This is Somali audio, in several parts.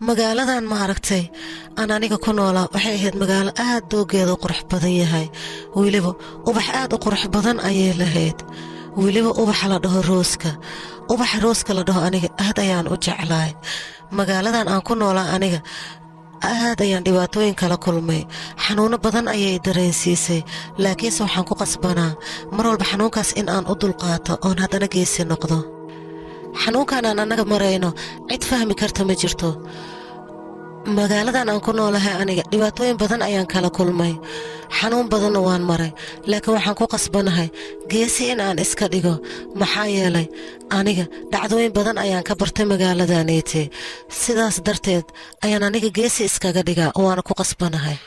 magaaladan ma aragtay aan aniga ku noolaa waxay ahayd magaalo aad doogeeda u qurux badan yahay weliba ubax aad u qurux badan ayay lahayd weliba ubaxa la dhaho rooska la dhaho aniga aad ayaan u jeclahay magaaladan aan ku noolaa aniga aad ayaan dhibaatooyin kala kulmay xanuuno badan ayay dareensiisay laakiinse waxaan ku qasbanaa mar walba xanuunkaas in aan u dulqaato oon haddana geesi noqdo xanuunkan aan annaga marayno cid fahmi karta ma jirto magaaladan aan ku noolahay aniga dhibaatooyin badan ayaan kala kulmay xanuun badanna waan maray laakiin waxaan ku qasbanahay geesi in aan iska dhigo maxaa yeelay aniga dhacdooyin badan ayaan ka bartay magaaladaneete sidaas darteed ayaan aniga geesi iskaga dhigaa oo waana ku qasbanahay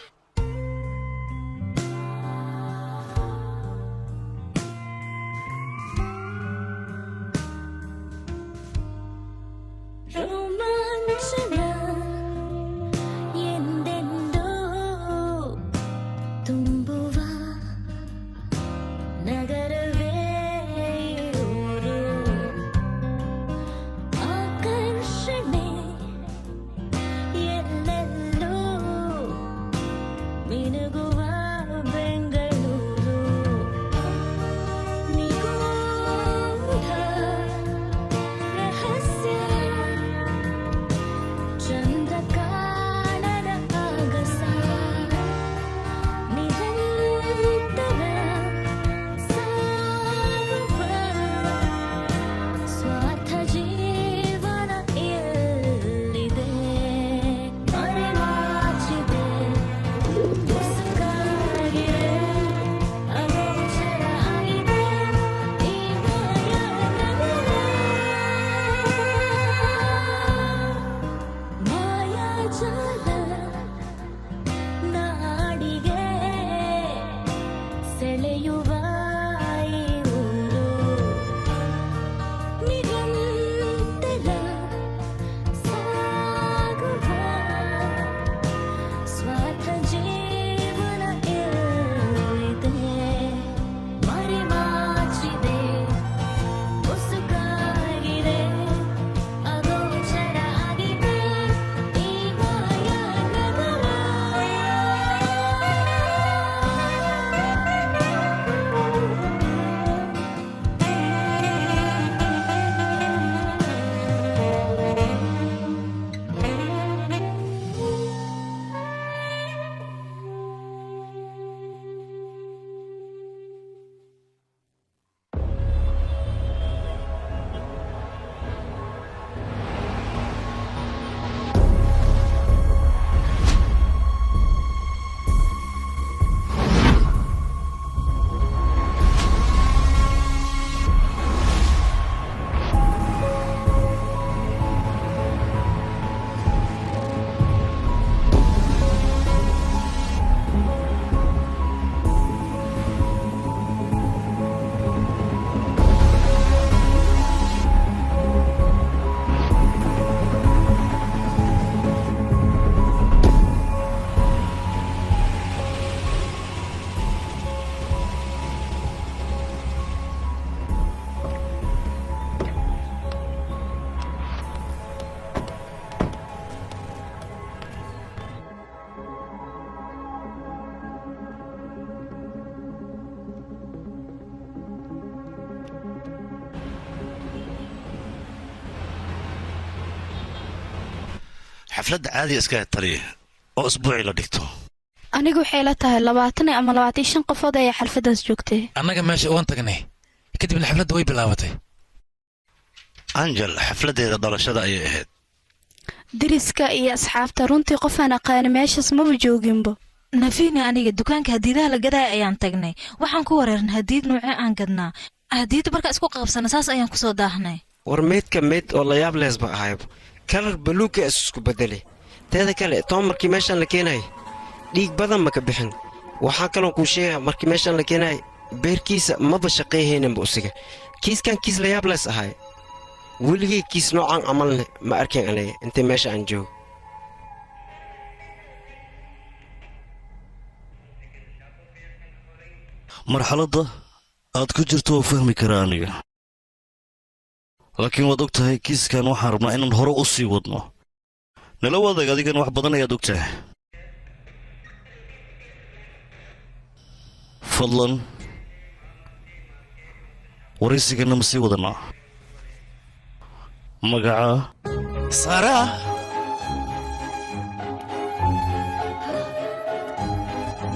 xafladda caadi iska tariye oo isbuuci la dhigto anigu waxay la tahay 20 ama 25 qofood ay xalfadaas joogtay annaga meesha oon tagnay kadibna xafladda way bilaabatay angel xafladeeda dhalashada ayay ahayd diriska iyo asxaabta runtii qof aan aqaan meeshaas ma jooginba nafiina aniga dukaanka hadiidaha la gaday ayaan tagnay waxaan ku wareernay hadiid nooce aan gadnaa hadiid marka isku qabsana saas ayaan ku soo daahnay war meedka oo la yaab leesba ahayb kalar baluuga isku bedeli teeda kale toomarkii meeshan la keenay dhiig badan ma ka bixin waxaa kaloo ku sheegay markii meeshan la keenay beerkiisa maba shaqeeyeenba usiga kiiskan kiis la yaab lees ahay weligay kiis noocan amalne ma arkeen aniga inta meesha aan joogo marxaladda aad ku jirto oo fahmi karaa aniga laakiin waad og tahay kiiskan waxaan rabnaa inaan hore u sii wadno nala wadaag adigan wax badan ayaad ogtahay fadlan waraysigana ma sii wadanaa magacaa saaraa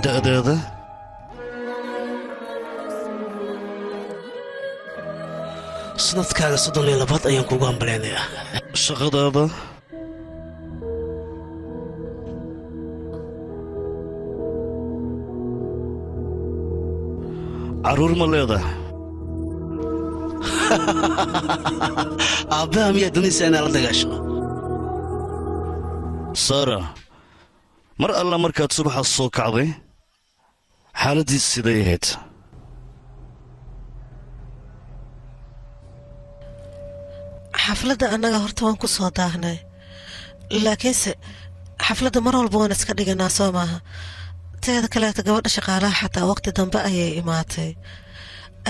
da'daada sanadkaaga 32 ayaan kugu hambaleynayaa shaqadaada carruur ma leedahay aabbaha miyaad doonaysaa inaad la dagaasho saara mar alla markaad subaxaas soo kacday xaaladdiis siday ahayd xafladda annaga horta waan ku soo daahnay laakiinse xafladda mar walba waan iska dhiganaa soo maaha teeda kaleeta gabadha shaqaalaha xataa waqti dambe ayay imaatay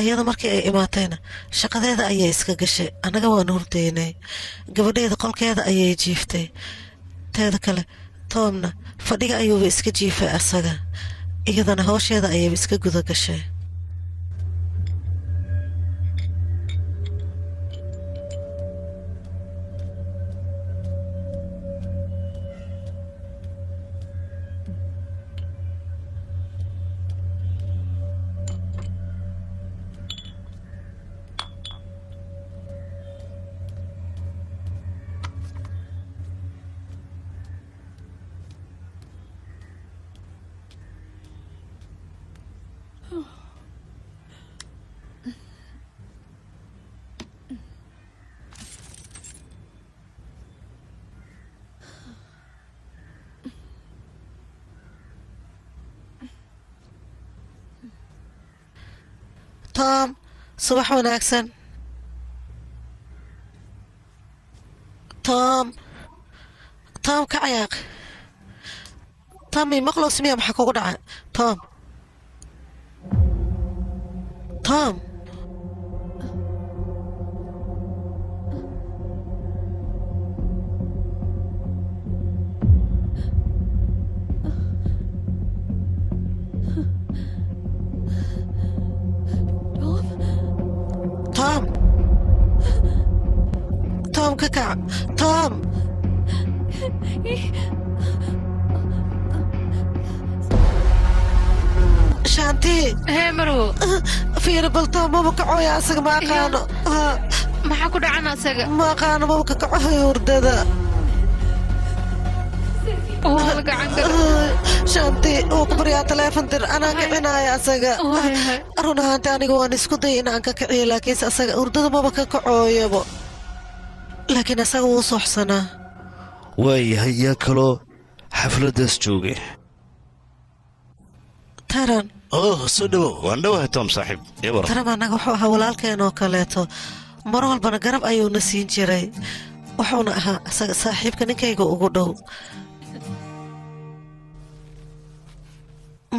ayada markii ay imaatayna shaqadeeda ayay iska gashay annaga waan hurdaynay gabadheeda qolkeeda ayay jiiftay teeda kale toomna fadhiga ayuuba iska jiifay asaga iyadana howsheeda ayayba iska guda gashay توم صباح wanaagsan توم ka cayaaq توم maqlow simiya maxaa kugu dhacay توم توم توم ككع توم شانتي heemarow fiiri bal toom maba kacoya asaga ma aqaano maxaa ku dhacana asaga ma aqaano maba ka kacohay hurdada waa la gacan gala shanti uu ku baryaa taleefon dir anaan kicinaya asaga run ahaanti aniga waan isku dayay inaan ka kiciyo laakiinse asaga hurdada maba ka kacooyabo laakiin asaga wuu sooxsanaa waayahay yaa kaloo xafladdaas joogay taran soo dhowow waan dhowahay tom saaxiib yabar taran annaga wuxuu ahaa walaalkeen oo kaleeto mar walbana garab ayuuna siin jiray wuxuuna ahaa asaga saaxiibka ninkayga ugu dhow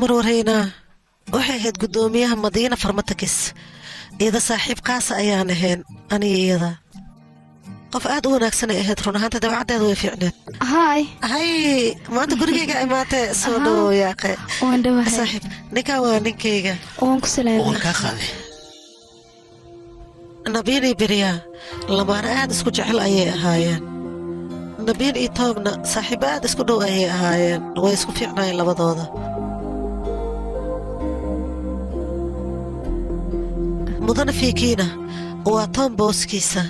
marwarhaynaa waxay ahayd guddoomiyaha madiina farmatakis iyada saaxiib qaasa ayaan ahayn aniga iyada qof aad u wanaagsanay ahayd run ahaanta dabacaddeeda way fiicneed hay hay maanta gurigayga imaatee soo dhowow yaaqe waan dhawahay saaxiib ninkan waa ninkayga waan ku salaamay waan kaa qaaday nabiin iyo beriyaa lamaana aad isku jecel ayay ahaayeen nabiin iyo toomna saaxiibo aad isku dhow ayay ahaayeen way isku fiicnaayeen labadooda mudana fiikiina waa toom booskiisa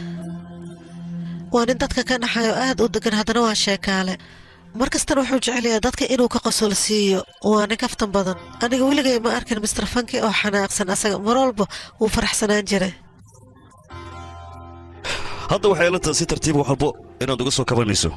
waa nin dadka ka naxayo aad u degan haddana waa sheekaale mar kastana wuxuu jecel yahay dadka inuu ka qosol siiyo waa nin kaftan badan aniga weligay ma arkin mister fanki oo xanaaqsan asaga mar walba wuu faraxsanaan jiray hadda waxay la tahay si tartiib wax walbo inaad uga soo kabanayso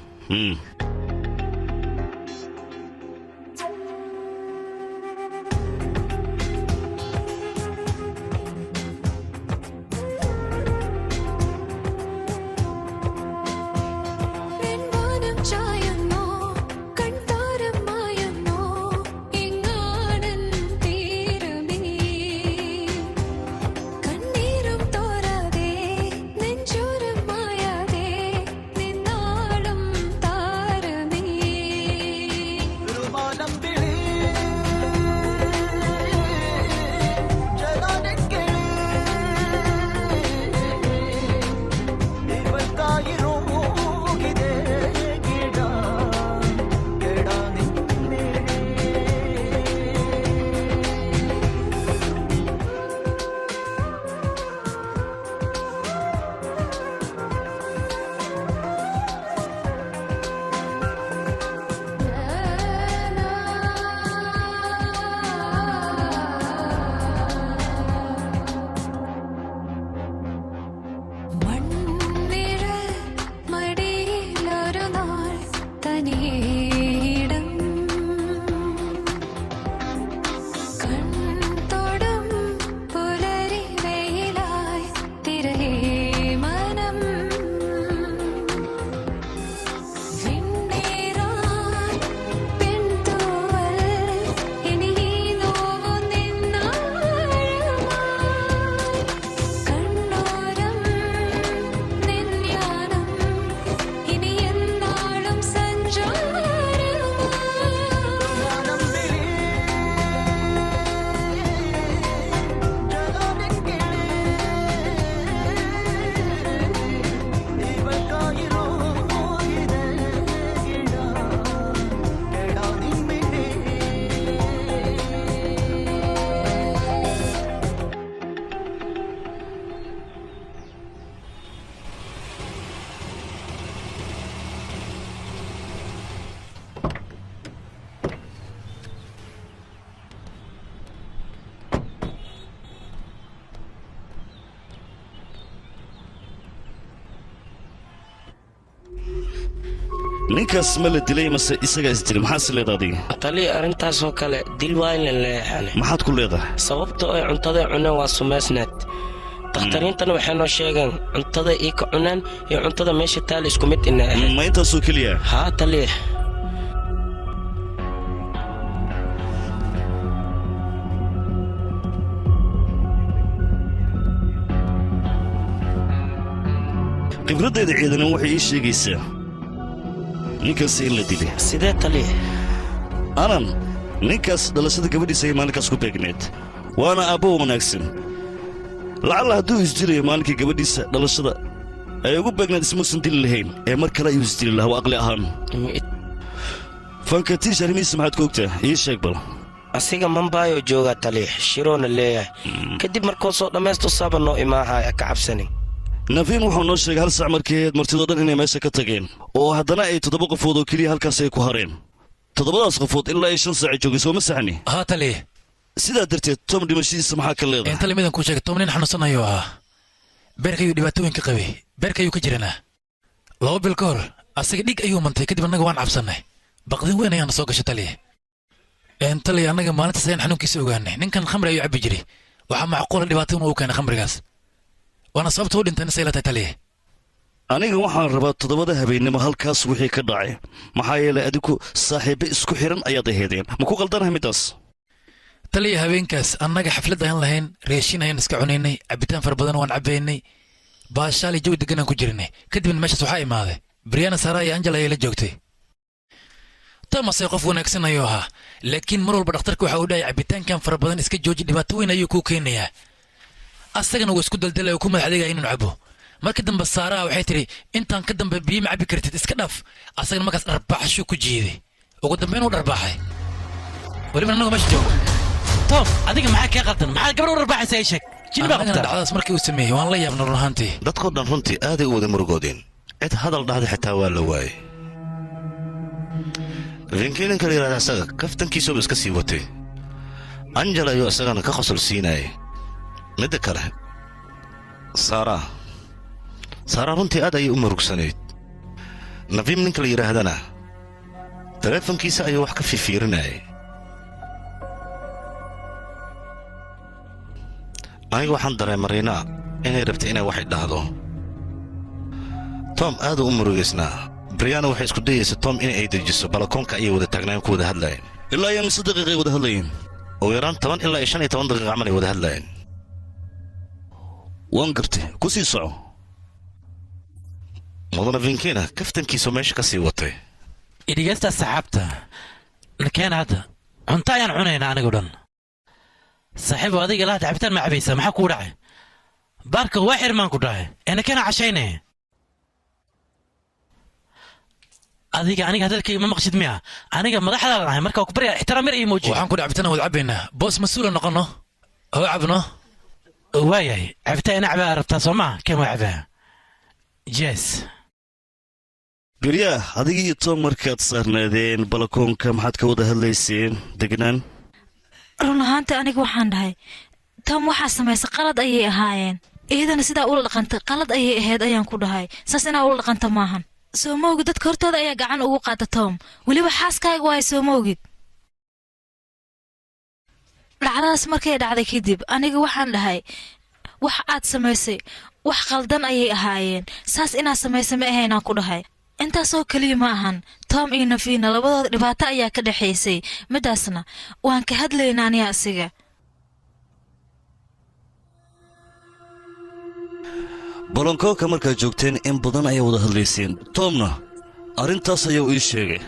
ninkaas ma la dilay mase isagaa is dilay maxaase leedahay adiga taliya arrintaasoo kale dil waa in la leexane maxaad ku leedahay sababta ay cuntada cuneen waa sumaysnaad dakhtariintana waxay noo sheegeen cuntada ii ka cunaan iyo cuntada meesha taali isku mid ina ahayd ma intaasoo keliya haa taliya khibraddeeda ciidanan waxay ii sheegaysaa ninkaas in la dilay sidee taliya anan ninkaas dhalashada gabadhiisa ay maalinkaas ku beegneed waana aabbo wanaagsan lacalla hadduu isdilayo maalinkii gabadhiisa dhalashada ay ugu beegneed ismuusan dili lahayn ee mar kale ayuu isdili lahaa waa aqli ahaan fankatiish arrimihiisa maxaad ka ogtaa ii sheeg bal asiga mambaayoo joogaa taliya shiroona leeyahay kadib markuu soo dhammaysto saaba noo imaahaya ka cabsanin nafiin wuxuu noo sheegay hal sac markii ahayd martidoo dhan inay meesha ka tageen oo haddana ay 7 qofood oo keliya halkaas ay ku hareen 7daas qofood ilaa ay 5 saac joogeen soo ma saxni haa taliya sidaa darteed tom dhimashadiisa maxaa ka leedahay inta limidan kuu sheegay tom nin xanuunsanayo ahaa beerkayuu dhibaatooyin ka qabay beerkayuu ka jiranaa 2 bil ka hor asaga dhig ayuu mantay kadib annaga waan cabsannay baqdin weyn ayaana soo gashay taliya taliya annaga maalintaas ayaan xanuunkiisa ogaanay ninkan khamri ayuu cabbi jiray waxaa macquula dhibaato inuu u keenay khamrigaas waana sababta u dhintayna saylatay taliya aniga waxaan rabaa 7 habeennimo halkaas wixii ka dhacay maxaa yeelay adigu saaxiibo isku xiran ayaad ahaydeen ma ku qaldanahay midaas taliya habeenkaas annaga xaflad ayaan lahayn reeshin ayaan iska cunaynay cabitaan fara badan waan cabbaynay baashaali jawi degan aan ku jirnay kadibna meeshaas waxaa imaaday briana sara iyo angela ayay la joogtay thomas qof wanaagsan ayuu ahaa laakiin mar walba dhakhtarka waxa uu dhahay cabitaankan fara badan iska jooji dhibaato weyn ayuu kuu keenayaa asagana wuu isku daldalay oo ku madaxdayga inuu cabo marka dambe saaraa waxay tiri intaan ka dambe biyo ma cabi kartid iska dhaaf asagana markaas dharbaaxashu ku jiiday ugu dambeyn uu dharbaaxay waliba anagu meesha joogo tom adiga maxaa kaa qaldan maxaa gabar u dharbaaxaysa ay sheeg jini baa qabtaa dhacdaas markii uu sameeyey waan la yaabna run ahaantii dadkoo dhan runtii aaday u wada murugoodeen cid hadal dhahday xitaa waa la waayey vinkiilinka la yidhahda asaga kaftankiisuba iska sii watay angela ayuu isagana ka qosol siinayay midda kale saaraa runtii aad ayay u murugsanayd nafiim ninka la yidhaahdana taleefankiisa ayuu wax ka fiifiirinayay aniga waxaan dareema riinaa inay rabtay inay waxay dhahdo tom aaduu u murugaysnaa briana waxay isku dayaysa tom in ay dejiso balakoonka ayay wada taagnaan ku wada hadlaayeen ilaa iyo mise daqiiqay wada hadlayeen ugu yaraan 10 ilaa 15 daqiiqa camal ay wada hadlaayeen waan gartay ku sii soco mudana vinkiina kaftankiisu meesha ka sii watay idhigaysta saxaabta nakeena hadda cunto ayaan cunaynaa anigu dhan saaxiibo adiga laad cabitaan ma cabaysa maxaa kuu dhacay baarka waa xirmaan ku dhahay nakeena cashayne adiga aniga hadalkayga ma maqshid miya aniga madaxda lahay marka ku bari ixtiraam yar iyo muuji waxaan ku cabitaan wada cabaynaa boos mas'uul noqono oo cabno waayahay cabitaan ina cabaa rabtaa soo maa keen waa cabaa jees biryaa adiga iyo tom markaad saarnaadeen balakoonka maxaad ka wada hadlayseen degnaan run ahaanta aniga waxaan dhahay tom waxaa samaysay qalad ayay ahaayeen iyadana sidaa ula dhaqantay qalad ayay ahayd ayaan ku dhahay saas inaa ula dhaqanta maahan soo moogid dadka hortooda ayaa gacan ugu qaata tom weliba xaaskaaga waayo soo moogid dhacdadaas markay dhacday kadib aniga waxaan dhahay wax aad samaysay wax qaldan ayay ahaayeen saas inaad samaysay ma ahaynaan ku dhahay intaasoo keliya ma ahan tom iyo nafiina labadooda dhibaato ayaa ka dhexaysay midaasna waan ka hadlaynaa aniga asiga balankooka markaad joogteen in badan ayaa wada hadlayseen tomna arrintaas ayuu ii sheegay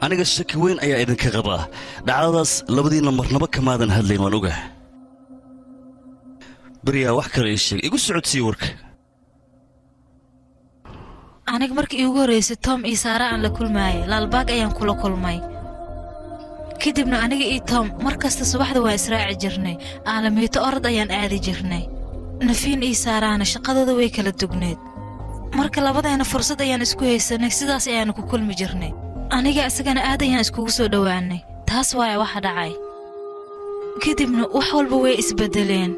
aniga shaki weyn ayaa idinka qabaa dhacdadaas labadiinna marnaba kamaadan hadlayn waan ogaah beriyaa wax kale ii sheeg igu socodsii warka aniga markii iigu horraysay tom iyo saara aan la kulmaayay laalbaag ayaan kula kulmay kadibna aniga iyo tom mar kasta subaxda waa israaci jirnay aalamiito orod ayaan aadi jirnay nafiin iyo saaraana shaqadooda way kala dugneed marka labadayna fursad ayaan isku haysanay sidaas ayaanu ku kulmi jirnay aniga isagana aad ayaan iskugu soo dhowaanay taas waaya waxa dhacay kadibna wax walba way isbeddeleen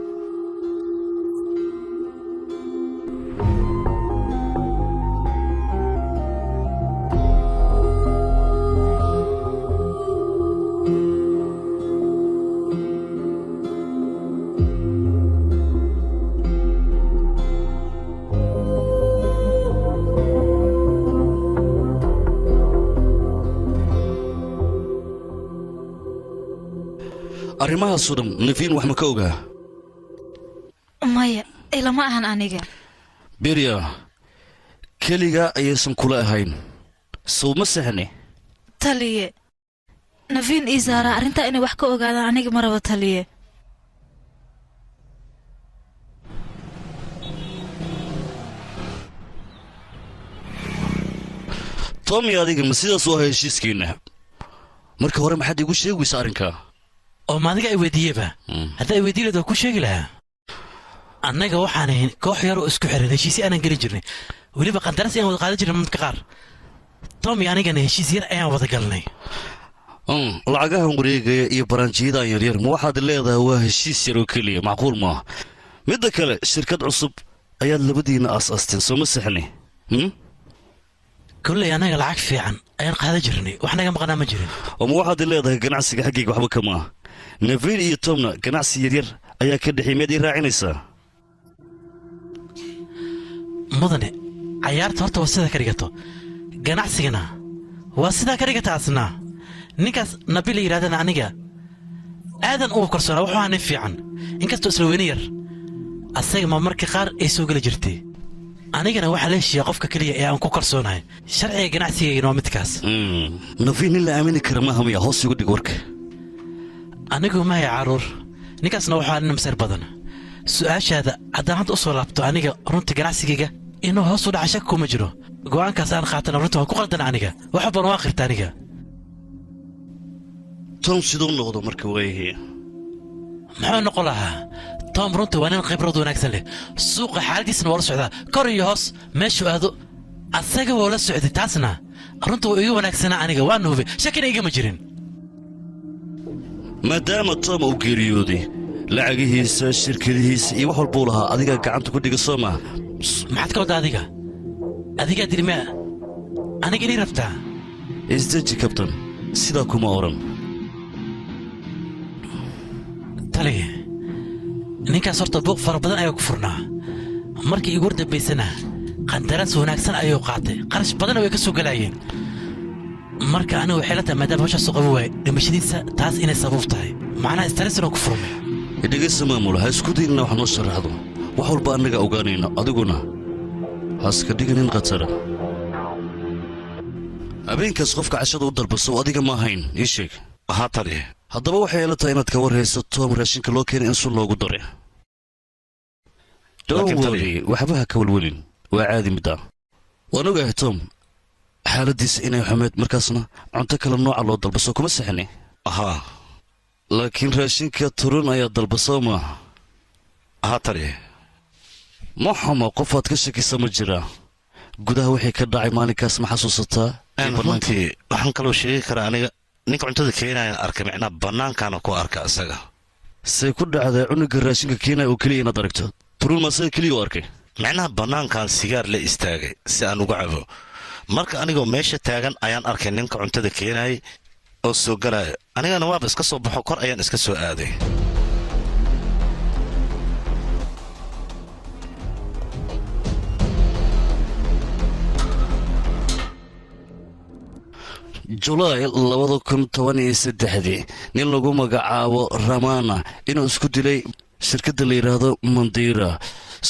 arrimahaasoo dhan nafiin wax ma ka ogaa maya ilama ahan aniga berya keligaa ayaysan kula ahayn sow ma sahne taliye nafiin iyo saara arrintaa inay wax ka ogaadaan aniga ma rabo taliye tom iyo adiga ma sidaas u ahay heshiiskeenna marka hore maxaad iigu sheegaysa arrinkaa oo ma adiga ay weydiiyeba haddaa ay weydiin lahayd waa ku sheegi lahaa annaga waxaan ahayn koox yar oo isku xiran heshiisyo aanan geli jirnay weliba qandaras ayaan wada qaadan jirnay marka qaar tom iyo anigana heshiis yar ayaan wada galnay lacagahan wareegaya iyo baraanjiyadaan yaryar ma waxaad leedahay waa heshiis yar oo keliya macquul maaha midda kale shirkad cusub ayaad labadiinna aas-aasteen soo ma saxni kolley annaga lacag fiican ayaan qaadan jirnay wax naga maqnaa ma jirin oo ma waxaad leedahay ganacsiga xaggayga waxba kama ah nafiin iyo tomna ganacsi yaryar ayaa ka dhexay miyaad ii raacinaysaa mudane cayaarta horta waa sidaa ka dhigato ganacsigana waa sidaa ka dhigata asna ninkaas nabi la yidhahdana aniga aadan ugu kalsoonaa wuxuu ahaa nin fiican inkastoo isla weyne yar asaga ma marka qaar ay soo geli jirtay anigana waxaa la heshiiyaa qofka keliya ee aan ku kalsoonahay sharciga ganacsigaygana waa midkaas nafiin nin la aamini kara maaha miya hoos igu dhig warka anigu mahaya caruur ninkaasna waxaa nin masar badan su'aashaada haddaan hadda u soo laabto aniga runtii ganacsigayga inuu hoos u dhaca shak kuma jiro go'aankaas aan qaatana runtii waan ku qaldana aniga wax walbana waa qirta aniga tom siduu noqdo marka waayahee muxuu noqon lahaa tom runtii waa nin khibrad wanaagsan leh suuqa xaaladiisna waa la socdaa kor iyo hoos meeshuu aado asaga waa la socday taasna runtii waa iga wanaagsanaa aniga waana hubay shakina igama jirin maadaama tom uu geeriyooday lacagihiisa shirkadihiisa iyo wax walbuu lahaa adigaa gacanta ku dhiga soo maa maxaad ka wadda adigaa dirmaa aniga inii rabtaa isdeji kabtan sidaa kuma odhan tali ninkaas horta buuq fara badan ayaa ku furnaa markii igu hordambaysana qandaraas wanaagsan ayuu qaatay qarash badanna way ka soo galaayeen marka anigu waxay la tahay maadaama hawshaas u qaban waaye dhimashadiisa taas inay sabab tahay macnaha istaresna ku furmay dhegaysta maamul ha isku daynina wax noo sharaxdo wax walba annaga ogaanayno adiguna haaska dhiganin khatara habeenkaas qofka cashada u dalbasow adiga ma ahayn ii sheeg ahaa tali haddaba waxay ila tahay inaad ka war hayso tom raashinka loo keenay in sun loogu dare dhowwali waxba ha ka welwelin waa caadi middaa waan ogahay tom xaaladdiisa inay xumeed markaasna cunto kale nooca loo dalbaso kuma saxni ahaa laakiin raashinka turun ayaa dalbasoo maaha ahaa tali ma xumo qofaad ka shakisa ma jiraa gudaha wixii ka dhacay maalinkaas ma xasuusataa runtii waxaan kaloo sheegi karaa aniga ninka cuntada keenayaan arkay micnaa bannaankaana ku arka isaga say ku dhacdaa cunuga raashinka keenaya oo keliya inaad aragto turun ma isaga keliya u arkay micnaha bannaankan sigaar la istaagay si aan uga cabo marka anigoo meesha taagan ayaan arkay ninka cuntada keenayay oo soo galaya anigana waaba iska soo baxo kor ayaan iska soo aaday julaay 2013 nin lagu magacaabo ramana inuu isku dilay shirkadda la yidhaahdo mandira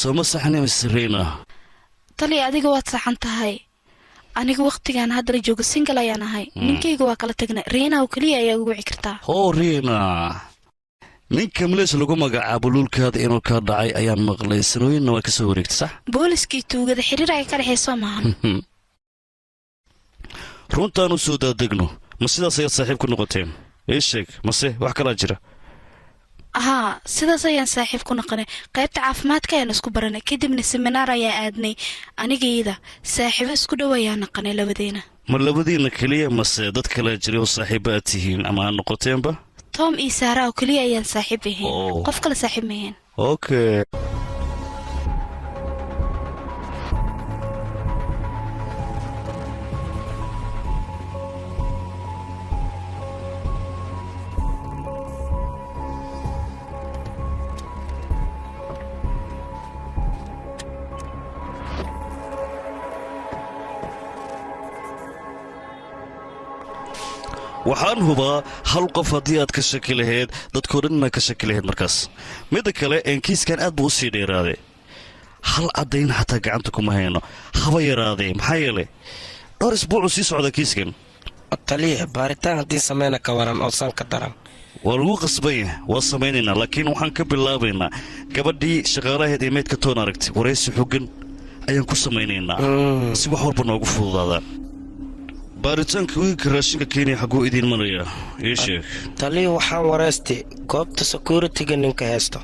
sooma saxni misrina tali adiga waad saxan tahay aniga wakhtigan hadda la joogo single ayaan ahay ninkayga waa kala tagnay riina oo keliya ayaa ugu wici kartaa hoo riina ninka malees lagu magacaabo luulkaada inuu ka dhacay ayaan maqlay sanooyinna waa ka soo wareegtay sax booliskii tuugada xiriir ay ka dhexayso maahan runtaan u soo daadegno ma sidaas ayaad saaxiib ku noqoteen ii sheeg mase wax kalaa jira haa sidaas ayaan saaxiib ku noqonay qaybta caafimaadka ayaan isku baranay kadibna seminaar ayaa aadnay anigayda saaxiibo isku dhow ayaa noqonay labadeena ma labadiinna keliya mase dad kalaa jiray oo saaxiiba aad tihiin ama aad noqoteenba tom iyo saara oo keliya ayaan saaxiib ahayn qof kale saaxiib ma ahayn okay waxaan hubaa hal qof haddii aad ka shaki lahayd dadkoo dhan inaad ka shaki lahayd markaas midda kale kiiskan aad buu u sii dheeraaday hal caddayn xataa gacanta kuma hayno haba yaraadee maxaa yeelay dhowr isbuucuu sii socdaa kiiskan taliya baaritaan haddii samayna ka waran oo saan ka daran waa lagu qasbanya waa samaynaynaa laakiin waxaan ka bilaabaynaa gabadhii shaqaalaheed ee meydka toon aragtay waraysi xoggan ayaan ku samaynaynaa si wax walba noogu fududaadaan baaritaanka wiilka raashinka kenya xagguu idiin marayaa ii sheeg taliya waxaan waraystay goobta securitiga ninka haysto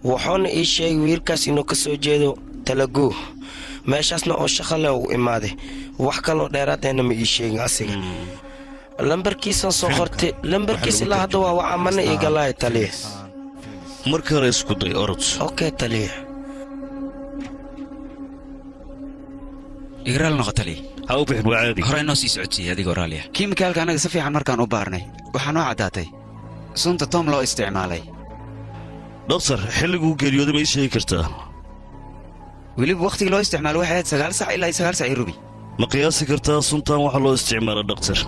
wuxuuna ii sheegay wiilkaas inuu ka soo jeedo talaguu meeshaasna oo shaqa leh uu imaaday wax kaloo dheeraadayna ma ii sheegin asiga lambarkiisaan soo qortay lambarkiis ilaa hadda waa wacamana iigalaaya taliya marka hore isku day orod okay taliya igraal noqo taliya ha u bixin waa caadi hore inoo sii socodsiiyey adigoo raaliya kiimikaalka annaga si fiican markaan u baarnay waxaa noo caddaatay sunta tom loo isticmaalay dhoktar xilliguu geeriyooday ma ii sheegi kartaa weliba wakhtigii loo isticmaalo waxay ahayd 9 sac ilaa 9 sac rubi ma qiyaasi kartaa suntaan waxa loo isticmaala dhoktar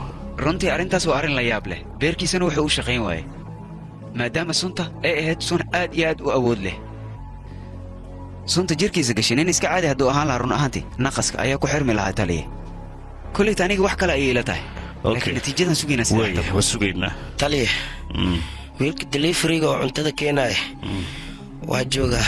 runtii arrintaas waa arrin la yaab leh beerkiisana wuxuu u shaqayn waayey maadaama sunta ay ahayd sun aad iyo aad u awood leh sunta jirkiisa gashay nin iska caadi hadduu ahaan lahaa run ahaantii naqaska ayaa ku xirmi lahaa taliya kollayta aniga wax kale ayay ila tahay laakiin natiijadan sugaynaa sidaa waa sugaynaa taliya wiilka deliferiga oo cuntada keenaya waa joogaa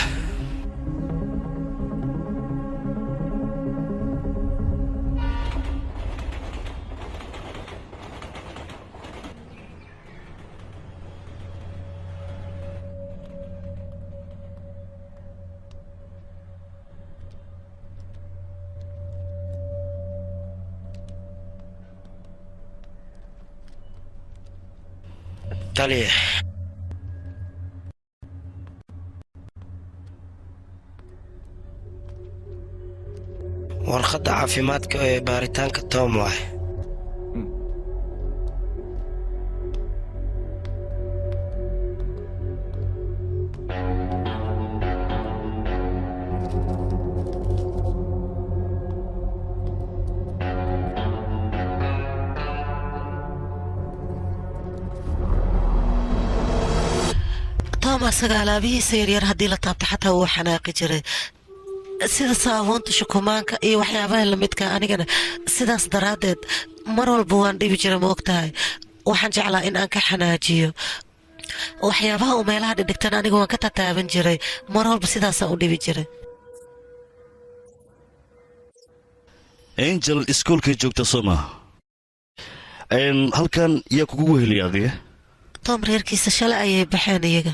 taliya warqadda caafimaadka ee baaritaanka tom waay asaga alaabihiisa yaryar haddii la taabta xataa wuu xanaaqi jiray sida saabuunta shukumaanka iyo waxyaabaha lamidka anigana sidaas daraaddeed mar walba waan dhibi jira ma ogtahay waxaan jeclaa in aan ka xanaajiyo waxyaabaha uu meelaha dhidhigtan aniga waan ka tataaban jiray mar walba sidaasaan u dhibi jiray angel iskuolkay joogta soo maaha halkan yaa kugu weheliya adiga tom reerkiisa shalay ayay baxeen iyaga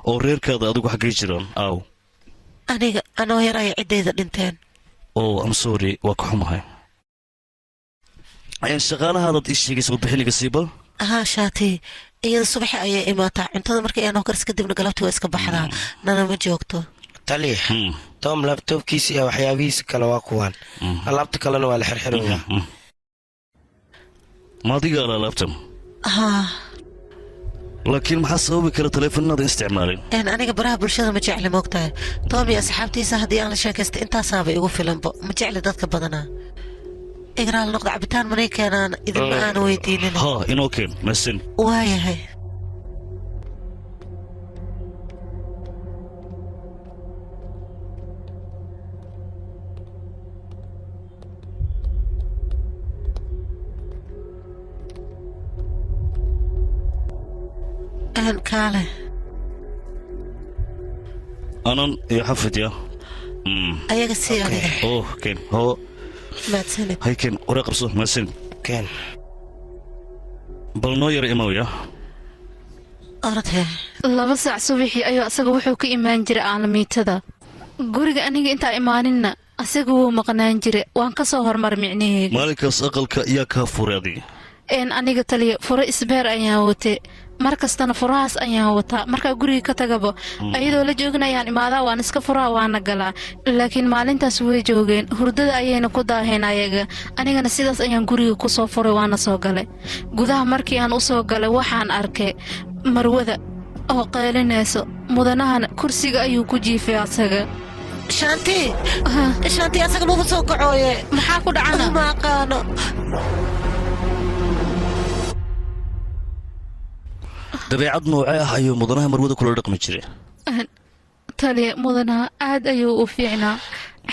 oo reerkaada adigu xaggay jiraan aaw aniga anoo yar ayay ciddayda dhinteen am sorry waa ka xumahay shaqaalahaadaad ii sheegaysa warbixiniga siiba haa shaati iyada subaxi ayay imaataa cuntada markay aanoo karis kadibna galabtii waa iska baxdaa nanama joogto taliya tom labtobkiisa iyo waxyaabihiisa kale waa kuwaan alaabta kalena waa la xirxiraya maadiga ala alaabtan haa laakiin maxaa sababi kara taleefanada isticmaalin aniga baraha bulshada ma jecli moogtahay tom iyo asxaabtiisa haddii aan la sheekaystay intaasaaba igu filanbo ma jecli dadka badanaa igraal noqda cabitaan manay keenaan idinma aana weydiinin haa inoo keen masin waayahay kaale anan iyo xafid ya ayaga sii adiga keen hoo mahadsanid hay keen waree qabso mahadsanid keen bal noo yara imaw ya orodhe 2 saac subaxii ayuu asaga wuxuu ka imaan jiray aalamiitada guriga aniga intaa imaaninna asaga wuu maqnaan jiray waan ka soo hormar micnaheega maalinkaas aqalka yaa kaa furay adiga aniga taliya furo isbeer ayaan watay markastana furahaas ayaan wataa markaa guriga ka tagaba ayadoo la jooginayaan imaadaa waan iska furaa waana galaa laakiin maalintaas way joogeen hurdada ayayna ku daaheen ayaga anigana sidaas ayaan guriga ku soo furay waana soo galay gudaha markii aan u soo galay waxaan arkay marwada oo qaylinayso mudanahana kursiga ayuu ku jiifay asaga shanti asaga maba soo kacooye maxaa ku dhacana ma aqaano dabeecad noocee ah ayuu mudanaha marwada kula dhaqmi jiray taliya mudanaha aad ayuu u fiicnaa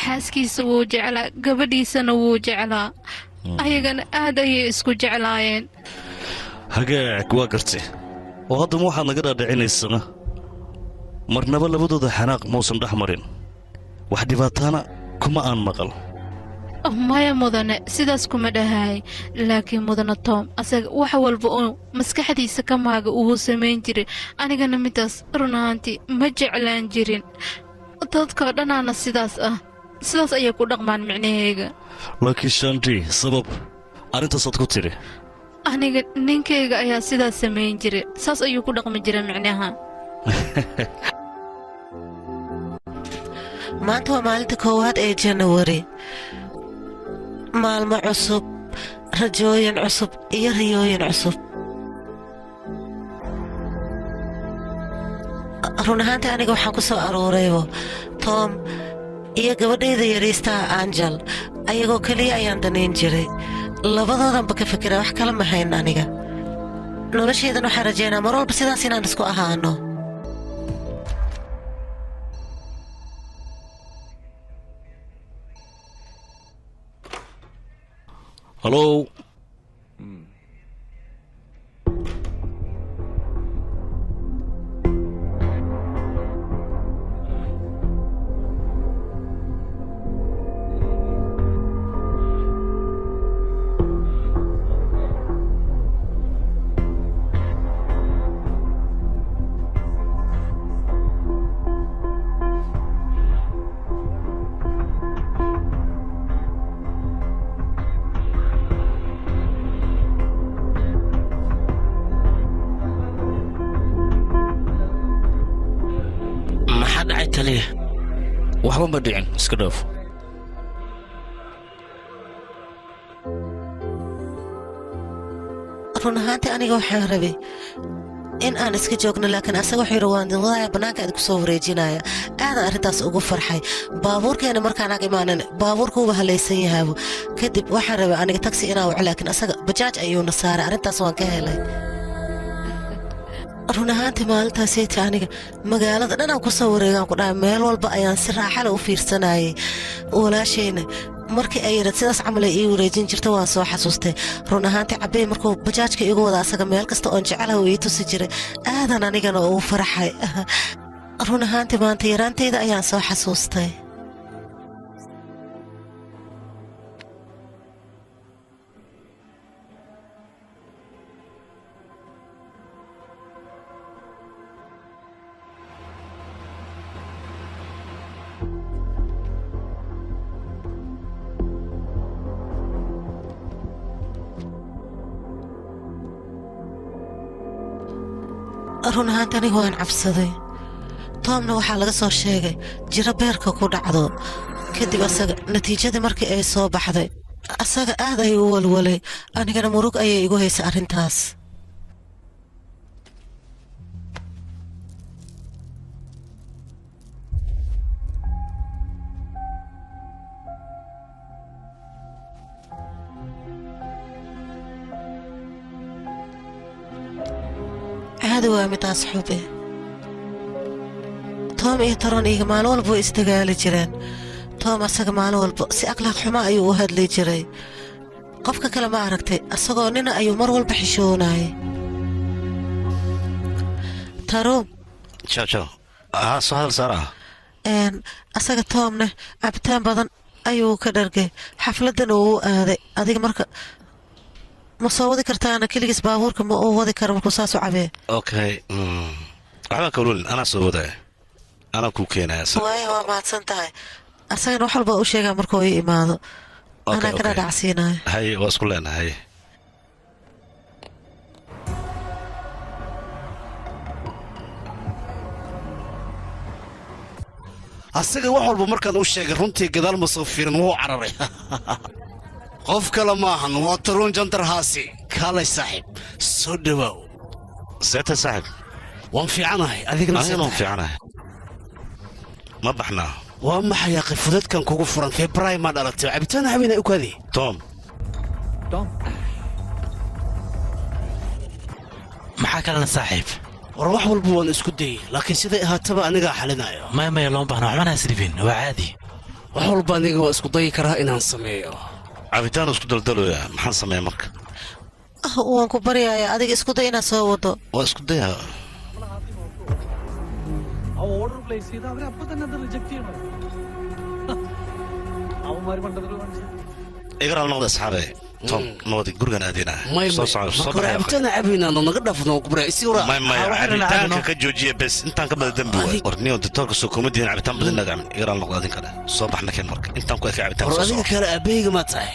xaaskiisa wuu jeclaa gabadhiisana wuu jeclaa ayagana aad ayay isku jeclaayeen hagaag waa gartay oo haddama waxaad naga dhaadhicinaysana marnaba labadooda xanaaq mausan dhex marin wax dhibaataana kuma aan maqal maya mudane sidaas kuma dhahaay laakiin mudane tom asaga wax walba oo maskaxdiisa ka maaga uu samayn jiray anigana midaas run ahaantii ma jeclaan jirin dadka dhanaana sidaas ayay ku dhaqmaan micnahayga laakiin shandii sabab arrintaasaad ku tidhi aniga ninkayga ayaa sidaas samayn jiray saas ayuu ku dhaqmi jira micnaha maanta waa maalinta koowaad ee janawari maalmo cusub rajooyin cusub iyo riyooyin cusub run ahaantii aniga waxaan ku soo aruuraybo tom iyo gabadhayda yariistaa anjel ayagoo keliya ayaan danayn jiray labadoodanba ka fikira wax kala mahayn aniga noloshaydan waxaan rajaynaa mar walba sidaas inaan isku ahaano halow waxba ma dhicin iska dhaaf run ahaantii aniga waxaan rabay in aan iska joogno laakiin asaga wuxuu yidhi waan dinwadaya bannaanka aad ku soo wareejinaya aadan arrintaas ugu farxay baabuurkeena markaan ag imaanan baabuurkuuba halaysan yahaabo kadib waxaan rabay aniga tagsi inaan waco laakiin asaga bajaaj ayuuna saaray arrintaas waan ka helay run ahaantii maalintaasayta aniga magaalada dhanaan ku soo wareegaan ku dhahay meel walba ayaan si raaxale u fiirsanayay walaashayna markii ay yidhad sidaas camal ay ii wareejin jirta waan soo xasuustay run ahaantii cabbey markuu bajaajka igu wada asaga meel kasta oon jecelaha uu ii tusi jiray aadan anigana ugu faraxay run ahaantii maanta yaraantayda ayaan soo xasuustay run ahaanta aniga waan cabsaday toomna waxaa laga soo sheegay jiro beerka ku dhacdo kadib asaga natiijadii markii ay soo baxday asaga aad ayuu u walwalay anigana murug ayay igu haysay arrintaas هذا هو متاس حبي توم إيه ترون إيه مال والبو استقال جيران توم أساق مال والبو سي أقلاق حما أيو وهاد لي جيري قفك كلا ما عرقتي أساقو نينا أيو مر والبو حشوناي تروم شو سهل سارة أساق تومنا عبتان بدن أيو كدرقي حفلدن وو آذي أذيك مركا ma soo wadi kartaana keligiis baabuurka ma uu wadi karo markuu saas u cabee okay waxbaan ka walwalin anaa soo wadaya anaa kuu keenaya waaya waa mahadsan tahay asagana wax walba u sheegaa markuu ii imaado anaa kana dhacsiinayo hay waa isku leenahay asaga wax walba markaan u sheegay runtii gadaal ma soo fiirin wuu cararay qof kale maahan waa taruun jandarhaasi kaalay saaxiib soo dhawaaw seeta saaxiib waan fiicanahay adigna waan fiicanahay ma baxnaa waa maxay aqi fudadkan kugu furan febray ma dhalatay cabitaan haweenay u kaadi tom maxaa kalena saaxiib war wax walba waan isku dayay laakiin siday ahaataba anigaa xalinayo maya looma baahna waxbana hasribin waa caadi wax walba aniga waa isku dayi karaa inaan sameeyo cabitaan isku daldaloya maxaan sameeya marka waan ku baryayaa adiga isku day inaad soo wado waa isku daya igaraal noqda asxaabe tom nabadi gurigan aadina cabitaana cabaynaano naga dhaafno cabitaanka ka joojiya bes intaan ka bada dembi waay warniyo ditoorka soo kuma dihin cabitaan badan inaad camin igaraal noqda adinka dheh soo baxna keen marka intaan ku eka cabitaan war adiga kale aabahayga maa tahay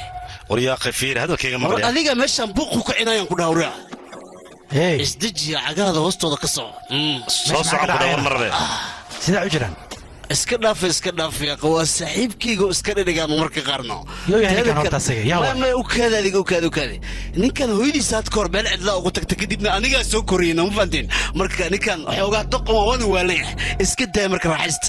war yaa qafiir hadalkayga war adiga meeshaan buuq ku kacinayaan ku dhawraa isdejiya cagaada hoostooda ka soco soo socon ku dhawar marbe sidaa u jiraan iska dhaafa waa saaxiibkayga oo iska dhedhigaan marka qaarno ukaada adiga ukaada ninkan hooyadiisa had kahor meel cidlaa ugu tagta kadibna anigaa soo koriyeyna ma fahanteen marka ninkan xoogaa doqon waana waalayahay iska daaya marka raaxaysta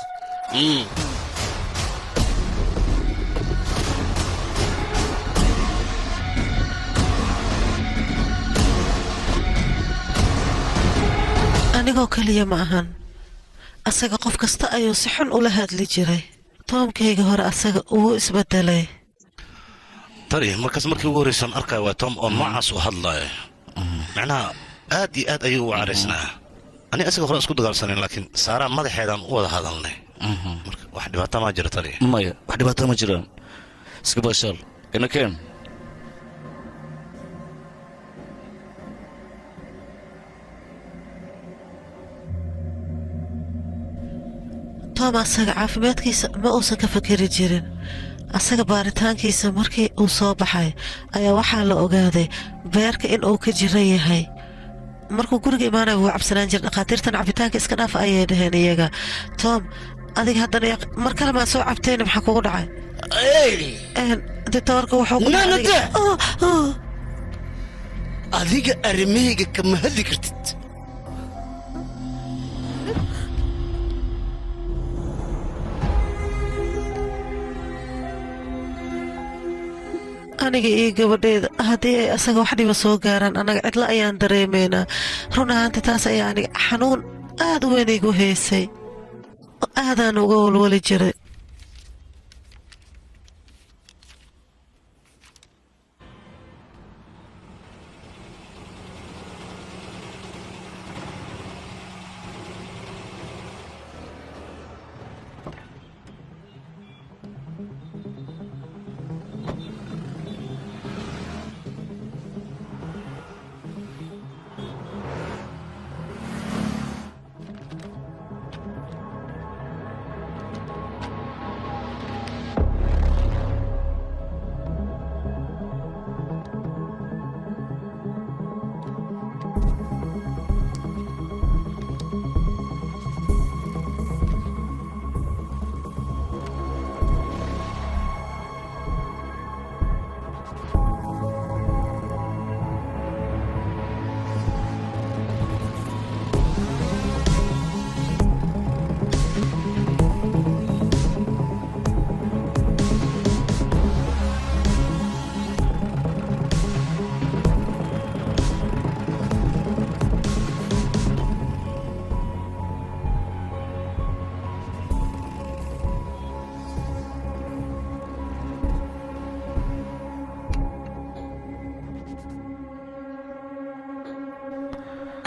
anigoo keliya ma ahan asaga qof kasta ayuu si xun ula hadli jiray toomkayga hore asaga wuu isbedelay tari markaas markii ugu horreysaan arkaya waa tom oo noocaas u hadlaya macnaha aad iyo aad ayuu u caraysnaa ani asaga hore isku dagaalsanayn laakiin saaraa madaxeedaan u wada hadalnay marka wax dhibaata maa jira tari maya wax dhibaata ma jiraan iska baashaal inakeen tom asaga caafimaadkiisa ma uusan ka fakeri jirin asaga baaritaankiisa markii uu soo baxay ayaa waxaa la ogaaday beerka in uu ka jiran yahay markuu guriga imaanaya wuu cabsanaan jira dhakhaatiirtan cabitaanka iska dhaaf ayay dhaheen iyaga tom adiga haddana mar kale maa soo cabtayna maxaa kugu dhacay ditoorka adiga arrimahayga kama hadli kartid aniga iyo gabadheeda haddii ay asaga wax dhiba soo gaaraan annaga cidla ayaan dareemaynaa run ahaantii taas ayaa aniga xanuun aad u weyn igu haysay aadaan uga walwali jiray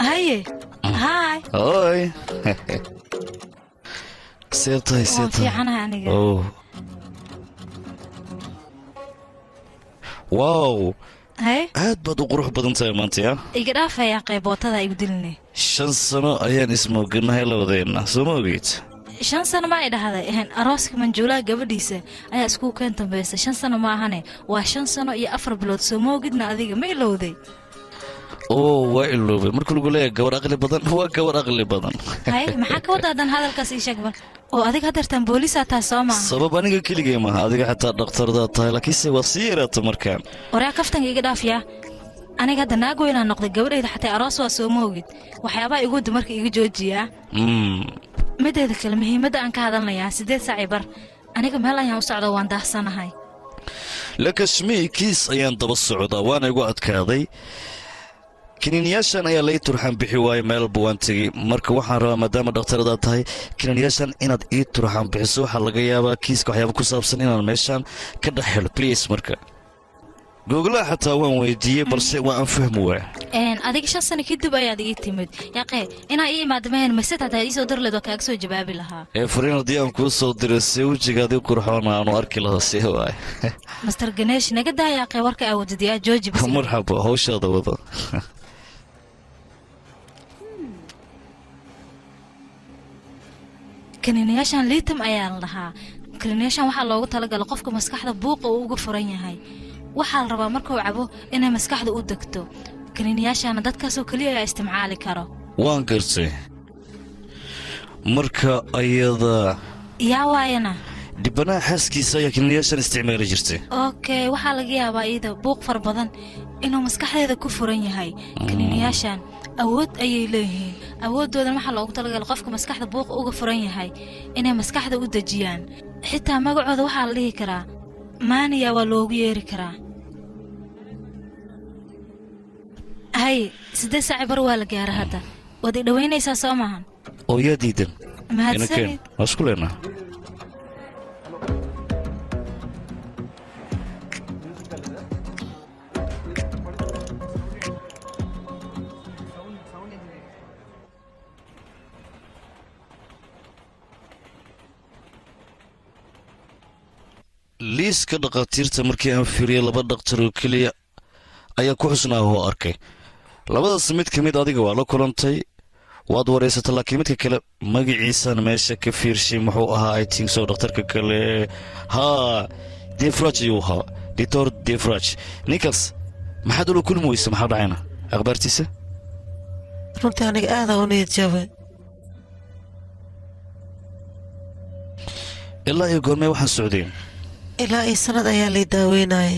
هاي هاي سيرتي في عنها أنا أوه واو هاي aad baad u qurux badan tahay maanta ya iga dhaafaya qaybootada ay gudilne 5 sano ayaan ismooganahay labadeena soo ma ogeyd 5 sano ma ay dhahday arooska manjuulaa gabadhiisa ayaa isku keen dambaysa 5 sano ma ahane waa 5 sano iyo 4 bilood soo ma ogidna adiga ma ilowday oo waa iloobay marka lagu leeyahay gabar aqli badan waa gabar aqli badan hay maxaa ka wadaadan hadalkaas ii sheeg bal oo adiga hadartan booliis ataa soo ma sabab aniga keligay ma adiga xataa dhakhtarda tahay laakiinse waa sii yaraata markaan waraa kaftan iga dhaafiya aniga hadda naag weynaan noqday gabadhayda xataa aroos waa soo ma ogid waxyaabaha igu dumarka iga joojiya mideeda kale muhiimadda aan ka hadalnayaa 8 saac bar aniga meel ayaan u socdo waan daahsanahay lakashmi kiis ayaan daba socdaa waana igu adkaaday kiniiniyaashan ayaa lay turxaan bixi waaye meel buwaan tegey marka waxaan rabaa maadaama dhakhtaradaad tahay kiniiniyaashan inaad ii turxaan bixiso waxaa laga yaabaa kiiska waxyaaba ku saabsan inaan meeshaan ka dhex helo bliis marka googlaha xataa waan weydiiyey balse waa aan fahmi waa adiga 5 sano kadib ayaad ii timid yaqee inaa ii imaadmeen masad hataa ii soo dirleed waa kaaga soo jawaabi lahaa furiin haddii aan kuu soo diray see wejigaadii qurxoon aanu arki lahaa see waay master ganeesh naga daa yaqee warka awoodid yaa jooji bis marxaba hawshaada wado kaniiniyaashan liitam ayaa la dhahaa kaniiniyaashan waxaa loogu talagalay qofka maskaxda buuqa uu uga furan yahay waxaa la rabaa markuu cabo inay maskaxda u degto kaniiniyaashana dadkaasoo keliya ayaa isticmaali karo waan gartay marka ayada yaa waayana dhibanaha xaaskiisa ayaa kaniiniyaashan isticmaali jirtay okay waxaa laga yaabaa iyada buuq far badan inuu maskaxdeeda ku furan yahay kaniiniyaashan awood ayay leeyihiin awoodoodan waxaa loogu talagalay qofka maskaxda buuqa uga furan yahay inay maskaxda u dejiyaan xitaa magacooda waxaa la dhihi karaa maaniya waa loogu yeeri karaa hay 8 saac bar waa la gaara hadda waad i dhaweynaysaa soo maahan oo yaa diidan mahadsanid waa isku leenaa liiska dhakhaatiirta markii aan fiiriyey 2 dhakhtar oo keliya ayaa ku xusnaa oo arkay labadaas mid ka mid adiga waa la kulantay waad wareysatay laakiin midka kale magaciisana meesha ka fiirshay muxuu ahaa I think so dhakhtarka kale haa defraj ayuu ahaa doctor defraj ninkaas maxaad ula kulmi weysa maxaa dhacayna akhbaartiisa runtii aniga aadaa u niyad jabay ilaa iyo goormee waxaan socday ilaa iyo sanad ayaa lay daaweynayay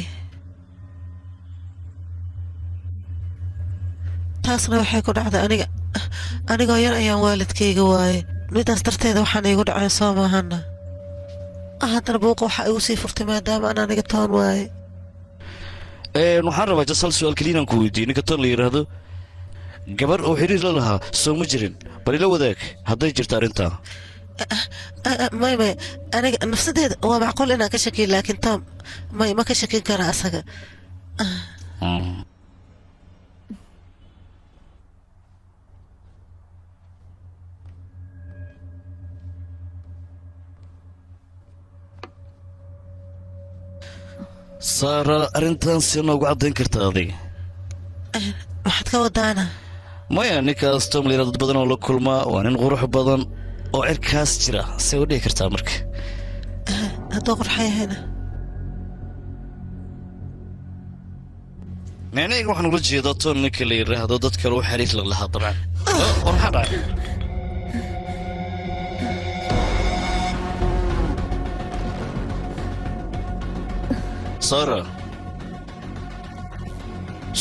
taasna waxay ku dhacday anigoo yar ayaan waalidkayga waaye midaas darteeda waxaan iigu dhaceen soo maahana haddana buuqa waxaa igu sii furtay maadaama aan aniga toon waaye waxaan rabaa jas hal su-aal keliya inaan ku weydiiyo ninka toon la yidhaahdo gabar oo xiriir la lahaa soo ma jirin bal ila wadaag hadday jirto arrintaa may aniga nafsadeeda waa macquul inaan ka shakiyo laakiin tom ma ka shakin kara asaga saara arrintan si noogu caddayn karta adiga waxaad ka wadaana maya ninkaas tom la yidhahdo dad badan oo la kulmaa waa nin qurux badan oo cirkaas jira say u dhihi kartaa marka hadduu qurxa yahayna micnahayga waxaan ula jeedaa toon ninka la yidhaahdo dad kale u xariir la lahaa dabcan war maxaa dhacay sara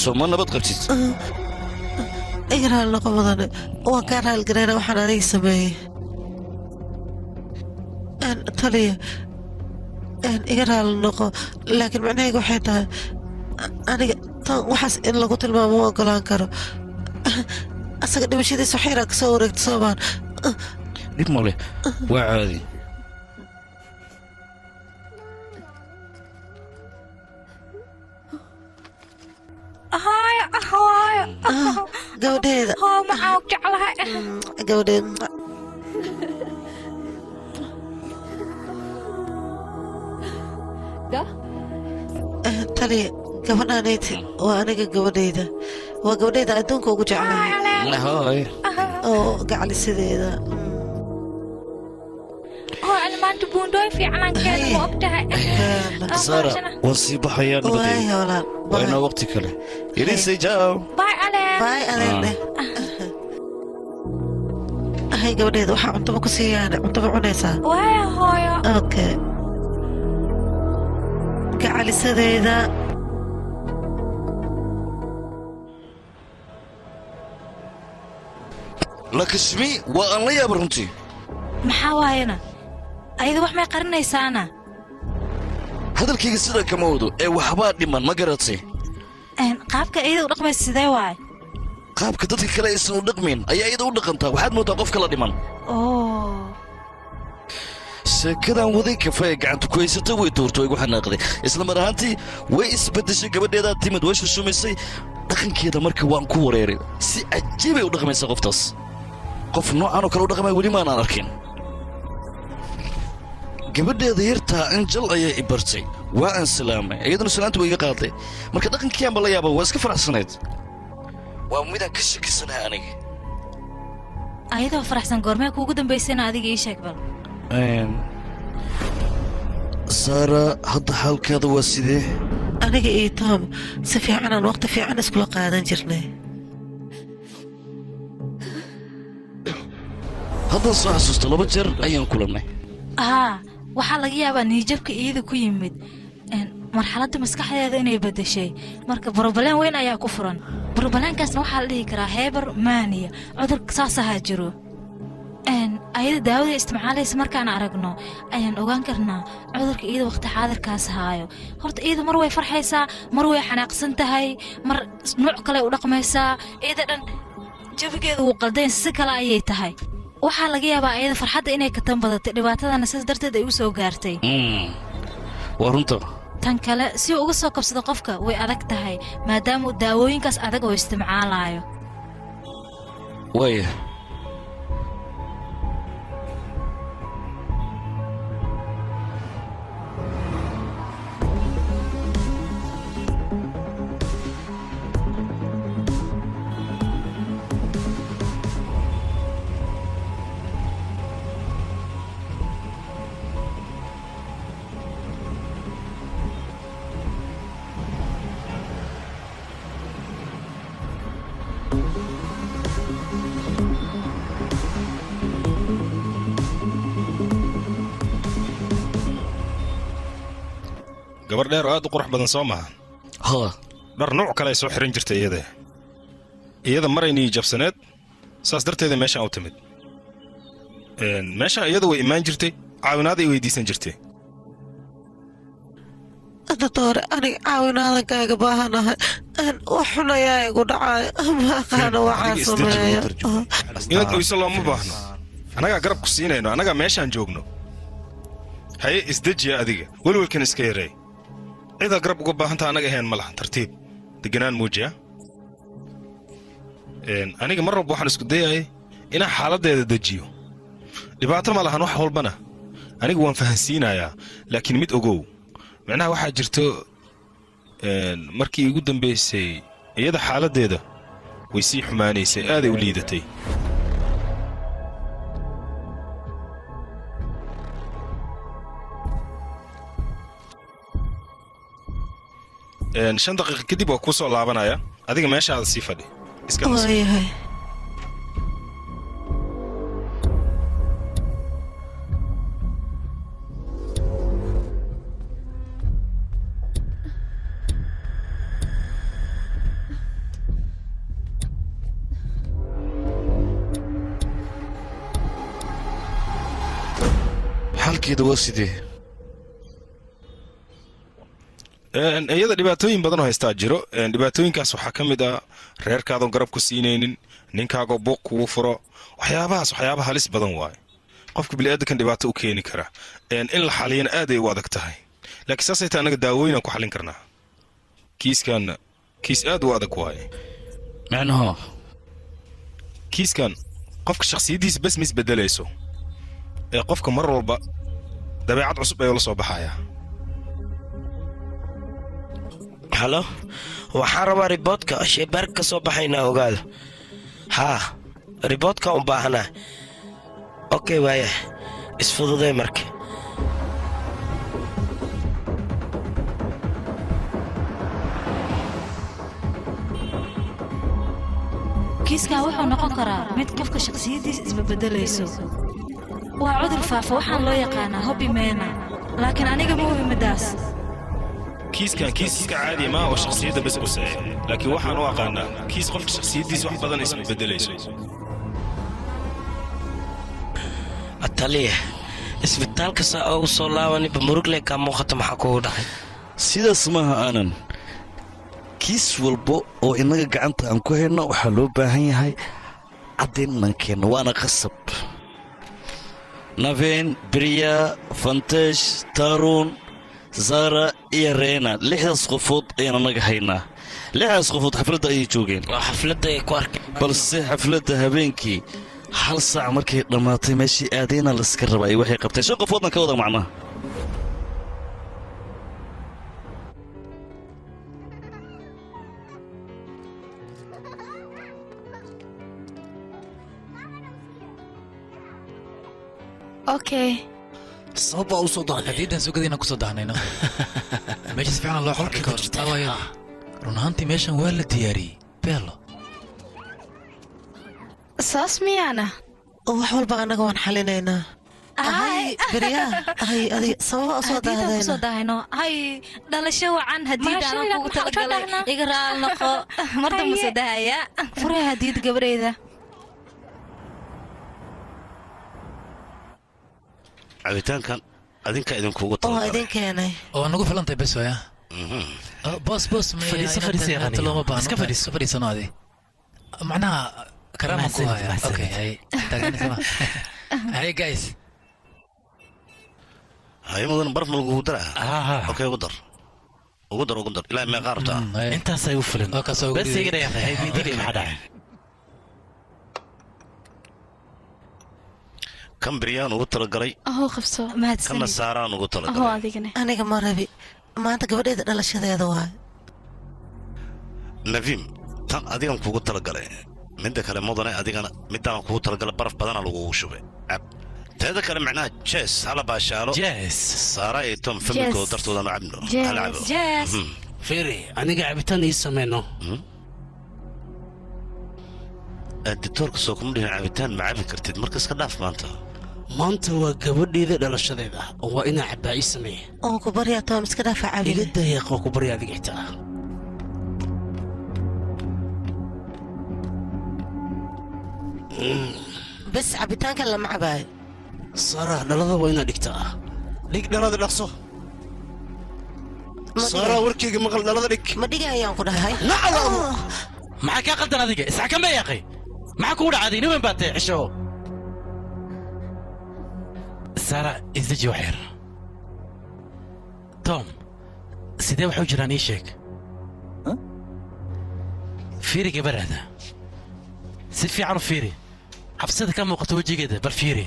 soo ma nabad qabtid iga raali noqo mudane waan kaa raalgarayna waxaan aniga sameeyey taliya iga raali noqo laakiin macnahayga waxay tahay aniga tan waxaas in lagu tilmaamo ma ogolaan karo asaga dhimashadiisa wax yaraa kasoo wareegta soomaan dhib male waa caadi gabadheeda gabadheeda taliya gabadhaanayti waa aniga gabadhayda waa gabadhayda adduunka ugu jeclahay oo gacalisideeda sara waan sii baxayaa nabadee waa inaa waqti kale irisay jaaw baay adeerne hay gabadheeda waxaa cuntaba ku siiyaane cuntaba cunaysaa okay gacalisadeeda lakashmi waa aan la yaaba runtii maxaa waayana ayada wax may qarinaysaana hadalkayga sidaa kama wado ee waxbaa dhiman ma garatay qaabka iyada u dhaqmaysa sidee waay qaabka dadka kale aysan u dhaqmayn ayaa iyada u dhaqantaa waxaad moodaa qof kala dhiman sheekadan waday kafa ee gacanta ku haysata way doorto igu xanaaqday isla mar ahaantii way isbeddeshay gabadheedaa timid way shushumaysay dhaqankeeda marka waan ku wareeray si cajiibay u dhaqmaysaa qoftaas qof noocan oo kale u dhaqmaya weli maanaan arkin gabadheeda yartaa anjal ayaa i bartay waa aan salaamay iyaduna salaanta way iga qaaday marka dhaqankiiyaanba la yaaba waa iska faraxsanayd waa midaan ka shakisanahay aniga ayadoo faraxsan goormee kuugu dambaysayna adiga ii sheeg bal saara hadda xaalkaada waa sidee aniga iyo tom si fiicanaan waqti fiican iskula qaadan jirnay haddaan soo xasuusta 2 jeer ayaan kulannay waxaa laga yaabaa niijabka iyada ku yimid marxaladda maskaxdeeda inay beddeshay marka brobaleen weyn ayaa ku furan brobaleenkaasna waxaa la dhihi karaa heebar maaniya cudurka saas ahaa jiro ayada daawada isticmaalaysa markaan aragno ayaan ogaan karnaa cudurka iyada waqti xaadirkaas haayo horta iyada mar way farxaysaa mar way xanaaqsan tahay mar nuuc kale u dhaqmaysaa iyada dhan jawigeeda wuu qaldayn si kale ayay tahay waxaa laga yaabaa ayada farxadda inay ka tan badatay dhibaatadana sidaas darteed ay u soo gaartay waa runta tan kale si uga soo kabsado qofka way adag tahay maadaama daawooyinkaas adag oo isticmaalayo waaya gabar dheer oo aad u qurux badan soo maha dhar nuuc kale ay soo xiran jirtay iyada maraynii jabsaneed saas darteeda meeshaan u timid meeshaan iyada way imaan jirtay caawinaad ay weydiisan jirtay doktore aniga caawinaadankaaga baahanahay wax xun ayaa igu dhacay ma aqaano waxaan sameeyo inaad oyso looma baahno annagaa garab ku siinayno annagaa meeshaan joogno haye isdejiya adiga welwelkan iska yareey cidaa garab uga baahanta annaga ahayn ma laha tartiib deganaan muujiya aniga mar walba waxaan isku dayayay inaan xaaladdeeda dejiyo dhibaato ma lahan wax walbana aniga waan fahansiinayaa laakiin mid ogow macnaha waxaa jirto markii igu dambaysay iyada xaaladdeeda way sii xumaanaysay aaday u liidatay shan daqiiqa kadib waa kuu soo laabanaya adiga meeshaada sii fadhi waayahay xalkeeda waa sidee iyada dhibaatooyin badan oo haystaa jiro dhibaatooyinkaas waxaa ka mid ah reerkaadoo garab ku siinaynin ninkaagoo buuq kugu furo waxyaaba halis badan waaye qofka bini'aadankan dhibaato u keeni kara in la xaliyana aaday u adag tahay laakiin saasay tahay annaga daawooyinaan ku xallin karnaa kiiskan kiis aad u adag waaye macnaha kiiskan qofka shakhsiyaddiisa bes ma isbeddelayso ee qofka mar walba dabeecad cusub ayuu la soo baxayaa halo waxaan rabaa riboodka shaybaarka ka soo baxaynaa ogaada haa riboodka u baahanaa okey waaya isfududee marka kiiskan wuxuu noqon karaa mid qofka shakhsiyaddiisa isbabeddelayso waa cudur faafa waxaan loo yaqaanaa hobby meena laakiin aniga ma hubi middaas kiiskan kiis iska caadi maa oo shakhsiyadda bes quseeya laakiin waxaan u aqaanaa kiis qofka shakhsiyaddiisa wax badan isbabeddelayso ataliya isbitaalka saa oogu soo laabaniba murugle kaa muuqata maxaa kugu dhacay sidaas maaha aanan kiis walba oo innaga gacanta aan ku hayno waxaa loo baahan yahay caddayn inaan keenno waana qasab naveen beriya fantesh taaruun zara iyo reena 6daas qofood ayaan annaga haynaa 6daas qofood xafladda ayay joogeen waa xafladda ay ku arkeen balse xafladda habeenkii hal saac markay dhammaatay meeshii aadayna layska rabaa ay waxay qabteen 5 qofoodna ka wada macnaha okay sabab baa u soo dahnay hadiidan sugadayna ku soo dahnayno meeshaas fiican loo xalqi karo run ahaantii meeshan waa la diyaariyey beelo saas miyaana wax walba annaga waan xalinaynaa beriyaa adiga sababa usoo daahayno hay dhalasho wacan hadiidaan kugu talagalay iga raal noqo mar dambe soo dahaya furee hadiid gabadheeda cabitaankan adinka idinkugu oo idin keenay oo nagu filantay bes waya boos looma baahno iska fadhiisano adi macnaha karaaman ku haya okay hay guys hay mudan barf ma lagugu daraa okay ugu dar ilaa meeqa rabtaa intaasay u filan bes iga dhayaqay midili maxaa dhacay kan biryaan ugu talagalay qabso kana saaraan ugu talagalay aniga ma rabi maanta gabadheeda dhalashadeeda waay navim tan adigan kugu talagalay midda kale mudane adigana midaan kugu talagalay baraf badana lagugu shubay cab teeda kale macnaha jees hala baashaalo saara iyo tom familkooda dartoodanu cabno hala cabo firi aniga cabitaan ii samayno aditoorka soo kuma dhihin cabitaan ma cabi kartid marka iska dhaaf maanta waa gabadheeda dhalashadeeda oo waa inaa cabbaa ii sameeye oo ku baryaa toom iska dhaafa cabin iga dayaaq oo ku barya adiga xitaa bes cabitaanka lama cabaayo saara dhalada waa inaad dhigtaa dhig dhalada dhaqso saara warkeyga maqal dhalada dhig ma dhiga ayaan ku dhahay maxaa kaa qaldan adiga isxakame yaaqay maxaa kugu dhacday niman baa tahay xisho saara isdaji wax yar tom sidee waxu jiraan ii sheeg fiiri gabadhaada si fiican u fiiri cabsida ka muuqato wejigeeda bal fiiri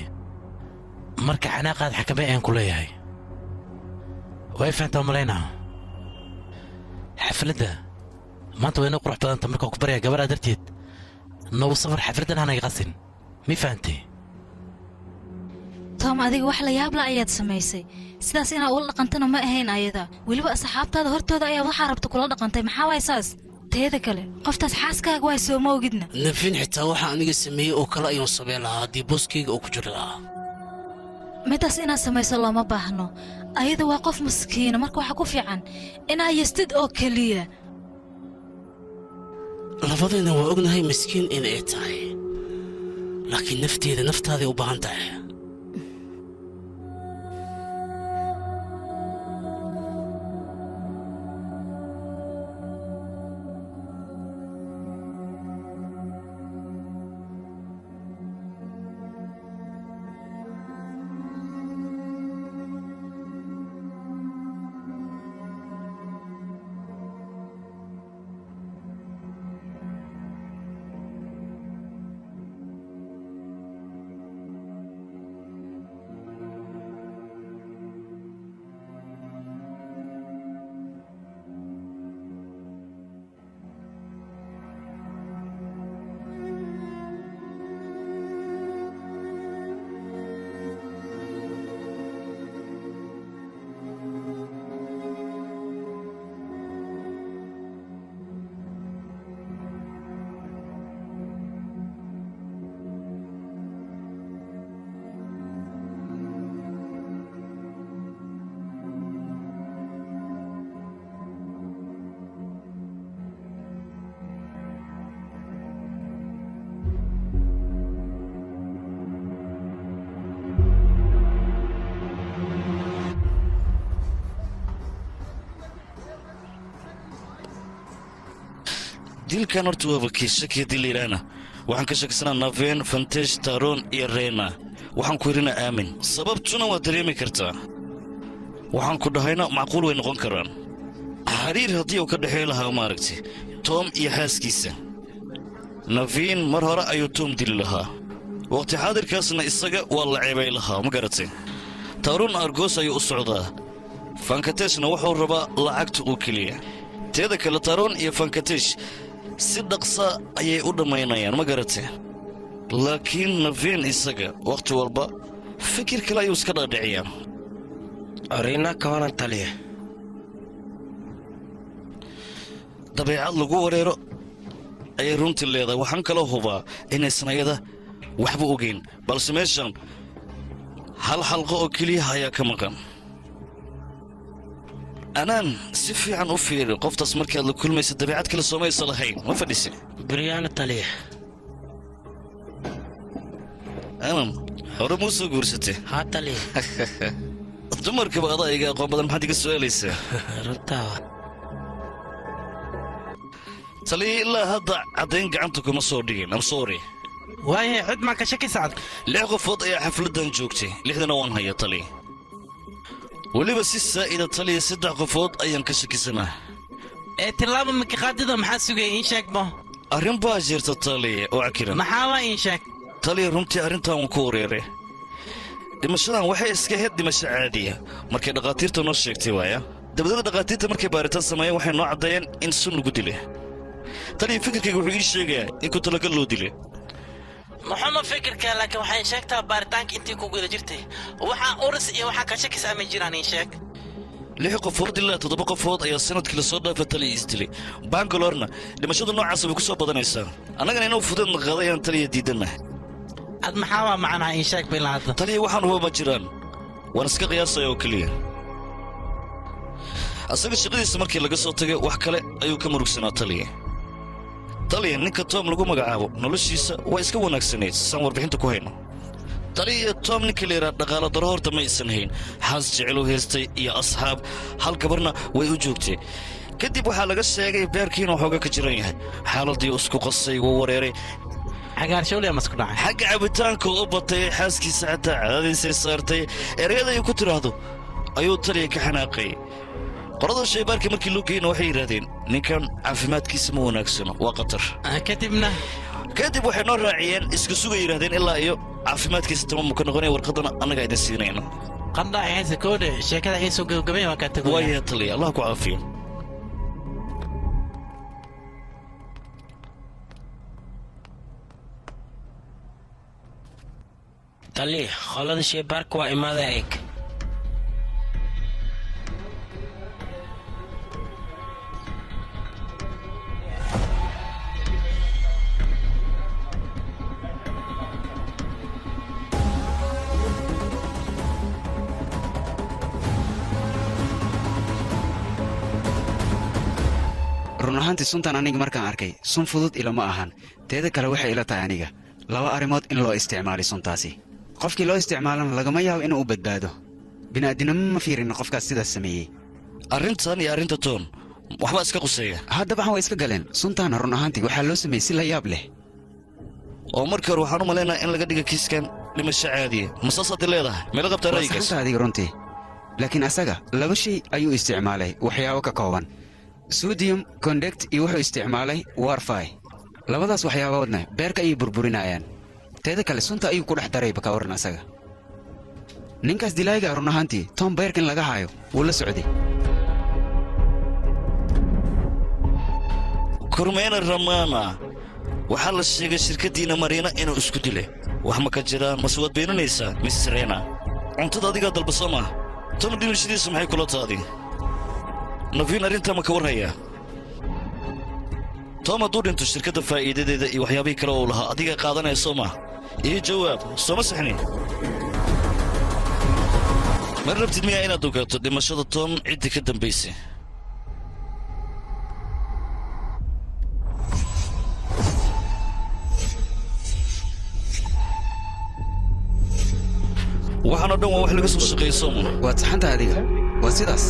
marka xanaaqaad xakame ayaan ku leeyahay way fahantaa malaynaa xafladda maanta wayna qurux badanta markaan ku baryaa gabadhaa darteed noogu safar xafladdan hanaga qasin mi fahantay tom adiga wax la yaab la ayaad samaysay sidaas inaad ula dhaqantana ma ahayn ayada weliba asxaabtaada hortooda ayaa waxaa rabta kula dhaqantay maxaa waay saas teeda kale qoftaas xaaskaaga waa soo ma ogidna nafin xitaa waxa aniga sameeyey oo kale ayaan samayn lahaa haddii booskayga oo ku jiri lahaa midaas inaad samayso looma baahno ayada waa qof maskiina marka waxaa ku fiican inaad yastid oo keliya labadayna waa ognahay miskiin inay tahay laakiin nafteeda naftaaday u baahan tahay dilkan horta waaba kii shakiya diliiraana waxaan ka shakisanaa naveen fantesh taroon iyo reena waxaan ku yidhina aamin sababtuna waad dareemi kartaa waxaan ku dhahayna macquul way noqon karaan xiriir haddii uu ka dhexey lahaa maaragti tom iyo xaaskiisa naveen mar hore ayuu tom dili lahaa waqti xaadirkaasna isaga waa la ceebay lahaa ma garatay taroon argoos ayuu u socdaa fankateshna wuxuu rabaa lacagta uu keliya teeda kale taroon iyo fankatesh si dhaqsa ayay u dhammaynayaan ma garatay laakiin naveen isaga wakhti walba fikir kale ayuu iska dhaadhiciyaa arina ka waran taliya dabeecad lagu wareero ayay runtii leedahay waxaan kaloo hubaa inaysan ayada waxba ogeyn balse meeshan hal xalqo oo keliyaha ayaa ka maqan anaan si fiican u fiiri qoftaas markaad la kulmaysa dabeecad kale soomaysa lahayn ma fadhisi biryaana taliya anan hore muu soo guursatay haa taliya dumarkaba adaa iga aqoon badan maxaad iga su'aalaysaa runtaa taliya ilaa hadda caddayn gacanta kuma soo dhigin am sorry waaye cid maan ka shaki sacad 6 qofood ayaa xafladdan joogtay 6dana waan haya taliya weliba si saa'ida taliya 3 qofood ayaan ka shakisanaa tilaabo makiqaadida maxaa sugay in sheegbo arrin baa jirta taliya oo cakiran maxaa waa in sheeg taliya runtii arrintan waan ku wareeray dhimashadan waxay iska ahayd dhimasho caadiya markay dhakhaatiirta noo sheegtay waaya dabadada dhakhaatiirta markay baaritaan sameeyeen waxay noo caddeeyeen in sun lagu dilay taliya fikirkayga wuxuu ii sheegayaa in ku talagal loo dilay maxama fikirka laakiin waxay sheegtaa baaritaanka intii ku guda jirtay waxaa uris iyo waxaa ka shakis ama jiraan in sheeg 6 qofood ilaa 7 qofood ayaa sanadkii la soo dhaafay taliya isdilay bangalorna dhimashada noocaas way ku soo badanaysaa annagana inuu fudeedna qaaday ayaan taliya diidannahay ad maxaa waa macnaha in sheeg bilaada taliya waxaan huba ma jiraan waan iska qiyaasaya oo keliya asaga shaqadiisa markii laga soo tagay wax kale ayuu ka murugsanaa taliya ninka tom lagu magacaabo noloshiisa waa iska wanaagsanayd saan warbixinta ku hayno taliya tom ninka leeraa dhaqaalo daro horta ma aysan hayn xaas jecelu haystay iyo asxaab hal gabarna way u joogtay kadib waxaa laga sheegay beerkii inuu xooga ka jiran yahay xaaladii isku qasay wuu wareeray xagga cabitaanka u batay xaaskiisa xataa cadaadiisay saartay ereyada ay ku tidhaahdo ayuu taliya ka xanaaqay qorada shaybaarka markii loo geeyna waxay yidhaahdeen ninkan caafimaadkiisa ma wanaagsano waa khatar kadib waxay noo raaciyeen iska sugay yidhahdeen ilaa iyo caafimaadkiisa tamaamu ka noqonaya warqaddana annagaa idin siinayno waaya taliya allah ku caafiyo taliya qolada shaybaarka waa imaada eeg run ahaantii suntan aniga markaan arkay sun fudud ilama ahan teeda kale waxay ila tahay aniga 2 arrimood in loo isticmaalay suntaasi qofkii loo isticmaalana lagama yaabo inuu u badbaado bini'aadinimo ma fiirin qofkaas sidaas sameeyey arrintan iyo arrinta toon waxbaa iska quseeya haddabaxan way iska galeen suntaana run ahaantii waxaa loo sameeyey si la yaab leh oo markii hore waxaan u malaynayaa in laga dhiga kiiskan dhimasho caadiya masaasaad leedahay meelo qabtaa ra'yigaas adiga runtii laakiin asaga 2 shay ayuu isticmaalay waxyaabo ka kooban sodium conduct iyo wuxuu isticmaalay warfi labadaas waxyaaboodna beerka ayay burburinayaan teeda kale sunta ayuu ku dhex darayba ka waran asaga ninkaas dilaayga run ahaantii tom beerkan laga hayo wuu la socday kormeena ramana waxaa la sheegay shirkaddiina mariina inuu isku dilay wax ma ka jiraan mase waad beeninaysaa mrs rena cuntada adigaa dalba soo maa tom dhimashadiisa maxay kula taadi naveen arrintaa ma ka warhayaa tom hadduu dhinto shirkadda faa'iidadeeda iyo waxyaabihii kale uu lahaa adiga qaadanaya soo maa iyo jawaab sooma saxni mar rabtid miyaa inaad ogaato dhimashada tom ciddii ka dambaysay waxaan oo dhan waa wax laga soo shaqeeyo sooma waad saxanta adiga waa sidaas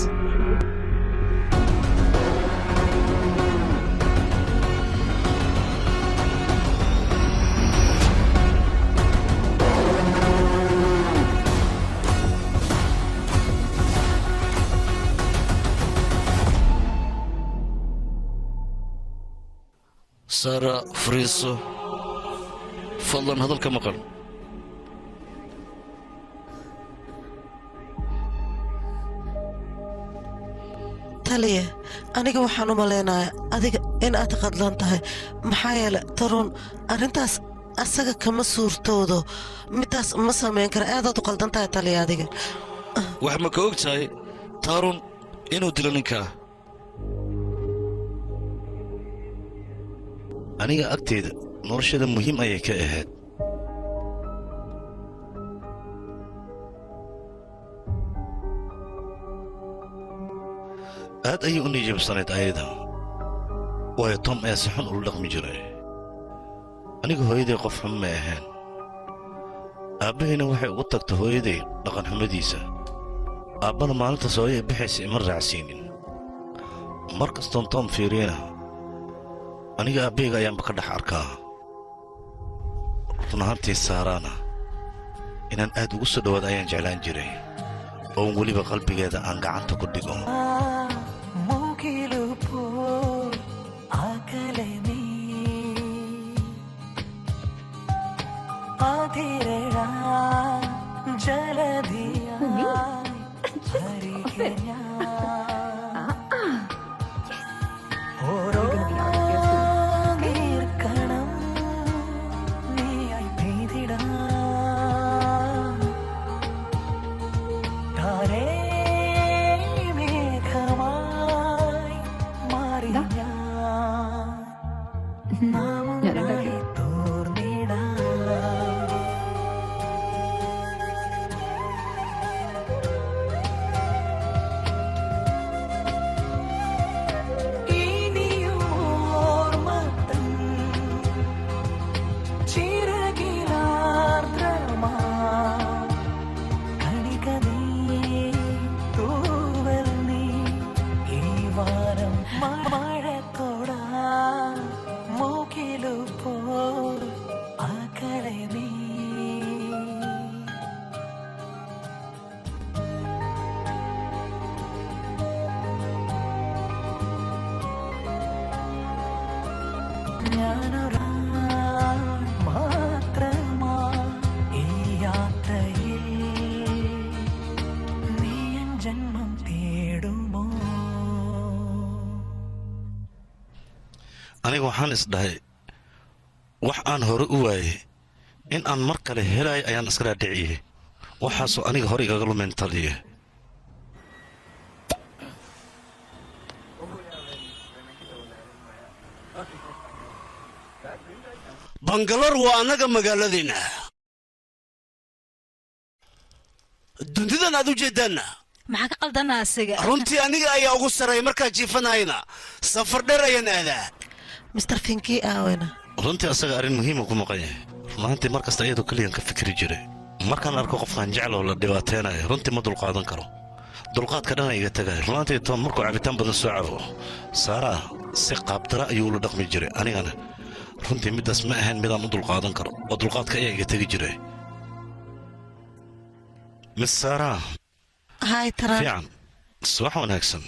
sara fariiso fadlan hadalka maqal taliya aniga waxaan u malaynayaa adiga in aad qadlan tahay maxaa yeele taruun arrintaas asaga kama suurtoodo midaas ma samayn kara aadaad u qaldan tahay taliya adiga wax ma ka og tahay taarun inuu dilo ninkaa aniga agteeda noloshada muhiim ayay ka ahayd aad ayay u nijabsanayd ayada waayo tom ayaa si xun ula dhaqmi jiray aniga hooyaday qof xun ma ahayn aabbahayna waxay ugu tagta hooyaday dhaqanxumadiisa aabbana maalintaas hooyay bixaysa ima raacsiinin mar kastoon tom fiiriyana aniga aabbahayga ayaanba ka dhex arkaa run ahaantii saaraana inaan aad ugu soo dhowaad ayaan jeclaan jiray oon weliba qalbigeeda aan gacanta ku dhigo aniga waxaan isdhahay wax aan hore u waayey in aan mar kale helaayo ayaan iska dhaadhiciyey waxaasoo aniga hore igaga lumayn taliye bangalor waa annaga magaaladeenna dundidan aad u jeeddaanna maxaa ka qaldana asiga runtii aniga ayaa ugu sarreeya markaa jiifanayna safar dheer ayaan aadaa mister finki aawena runtii asaga arrin muhiima ku maqan yahay runaantii mar kasta iyadoo keliyan ka fikri jiray markaan arko qofkaan jecloo la dhibaataynayo runtii ma dulqaadan karo dulqaadka dhana iga tagay runaantii toom markuu cabitaan badan soo cabo saaraa si qaabdara ayuu ula dhaqmi jiray anigana runtii middaas ma ahayn midaan u dulqaadan karo oo dulqaadka ayaa iga tegi jiray mis saaraa hay taran fiican subax wanaagsan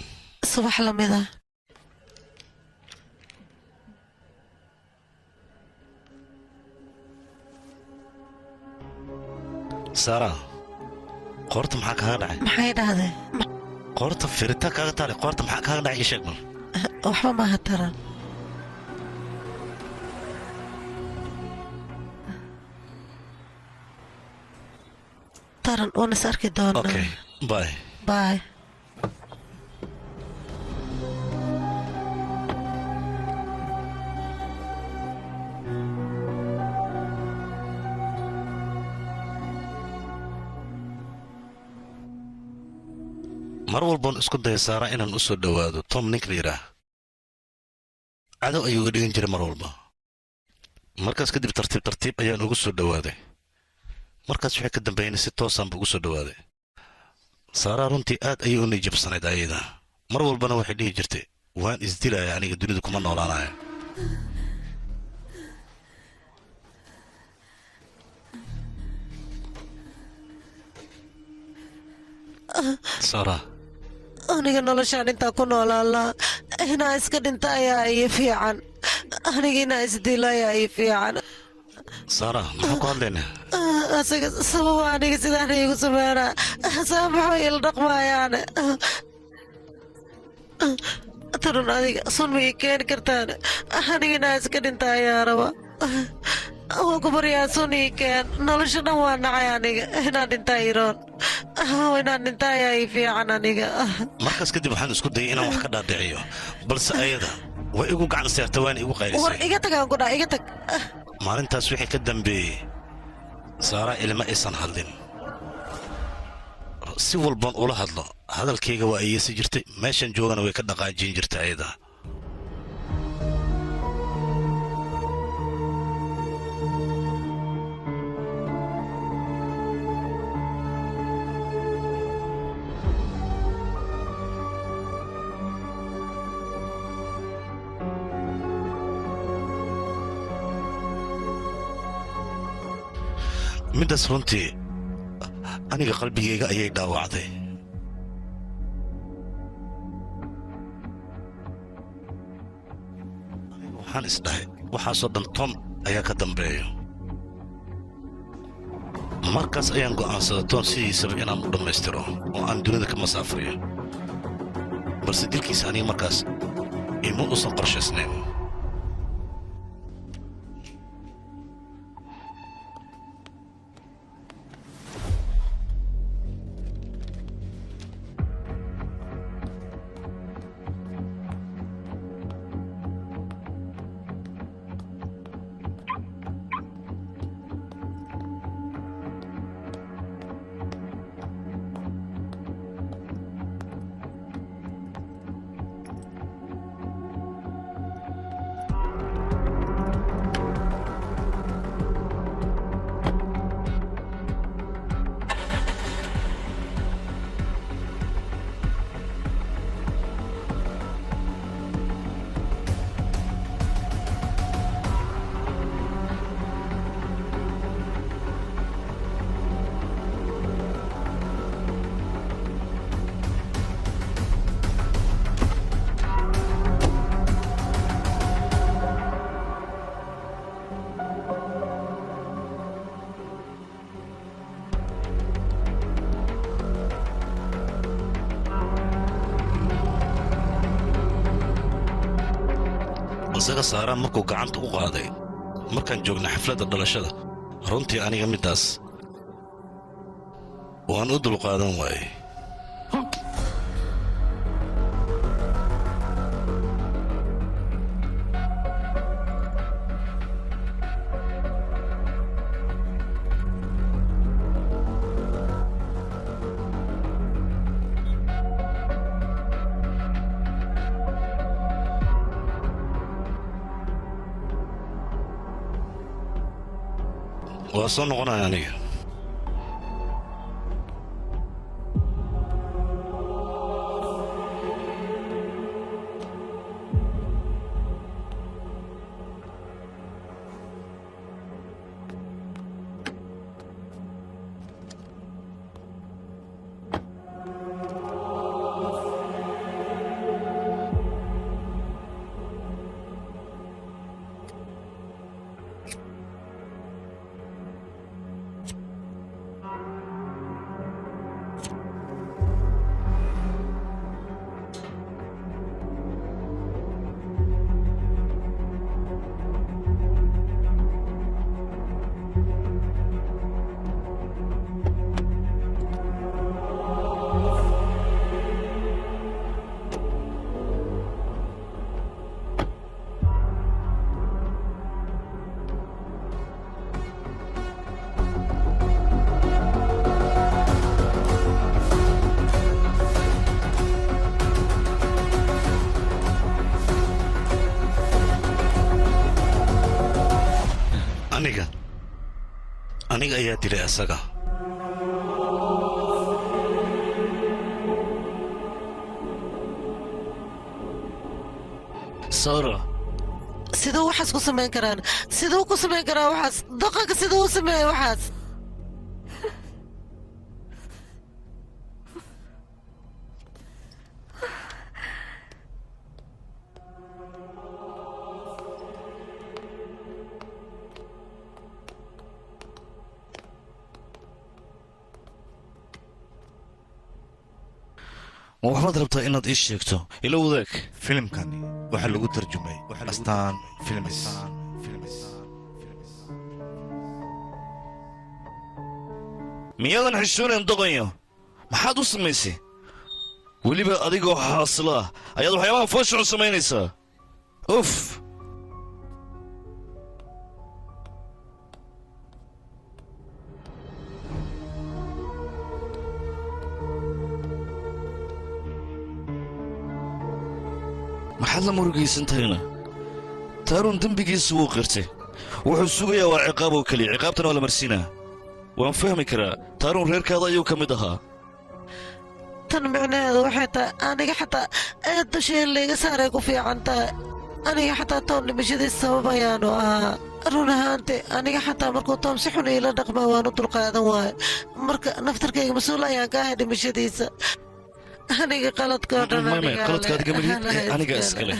subax lamida saaraa qoorta maxaa kaaga dhacay maxay dhahday qoorta firita kaaga taali qoorta maxaa kaaga dhacay ii sheeg bal waxba maaha taran taran waan is arki doonaa okay bye bye mar walboon isku daya saara inaan u soo dhowaado tom ninka la yidhaah cadow ayuu iga dhigan jiray mar walba markaas kadib tartiib tartiib ayaan ugu soo dhowaaday markaas waxay ka dambeeyeen si toosaanba ugu soo dhowaaday saaraa runtii aad ayay u nijabsanayd ayada mar walbana waxay dhihi jirtay waan isdilaya aniga dunidu kuma noolaanayo saaraa aniga noloshaan intaa ku noolaalaa inaa iska dhinta ayaa ii fiican anigina isdiilaya ii fiican saara maxaa ku hadlaynaa asaga sababa aniga sidaan iigu sameynaa saamaxo ila dhaqmaayaane tarun adiga sun ma ii keeni kartaan anigina iska dhintaayaa raba waan ku baryaa sun ii keen nolosha dhan waa nacay aniga inaan dhintaa iroon inaan dhintaa ayaa ii fiican aniga markaas kadib waxaan isku dayay inaan wax ka dhaadhiciyo balse ayada way igu gacan saarta waana igu war qaylisay iga tag aan ku dhaa iga tag maalintaas wixii ka dambeeyey saara ilma aysan hadlin si walban ula hadlo hadalkayga waa iyasi jirtay meeshan joogana way ka dhaqaajin jirtay ayada middaas runtii aniga qalbigayga ayay dhaawacday waxaan isdhahay waxaasoo dhan tom ayaa ka dambeeyo markaas ayaan go'aansaday tom sidiisaba inaan u dhammaystiro oo aan dunida ka masaafriyo balse dilkiisa aniga markaas ima uusan qorshaysnayn isaga saaraan markuu gacanta u qaaday markaan joogna xafladda dhalashada runtii aniga middaas waan u dulqaadan waayey waa soo noqonaya aniga aniga ayaa dilay asaga saara siduu waxaas ku samayn karaan siduu ku samayn karaa waxaas dhaqanka siduu u sameeya waxaas ma waxbaad rabtaa inaad ii sheegto ila wadaag filimkani waxaa lagu tarjumay astaan filmis miyaadan xishoonayn doqonyo maxaad u samaysay weliba adigoo xaasilo ah ayaad waxyaabaha fooshucun samaynaysaa uf maxaad la murugaysan tahayna taaruun dembigiisa wuu qirtay wuxuu sugayaa waa ciqaab oo keliya ciqaabtana waa la marsiinaa waan fahmi karaa taaruun reerkaada ayuu ka mid ahaa tan micnaheedu waxay tahay aniga xataa aad dusha layga saaray ku fiican tahay aniga xataa toom dhimashadiis sabab ayaanu ahaa run ahaante aniga xataa markuu toom si xun iila dhaqmaa waanu dulqaadan waayo marka naftarkayga mas-uul ayaan ka ahay dhimashadiisa aniga qaladkoo dhan qaladkaadiga malihid aniga iskale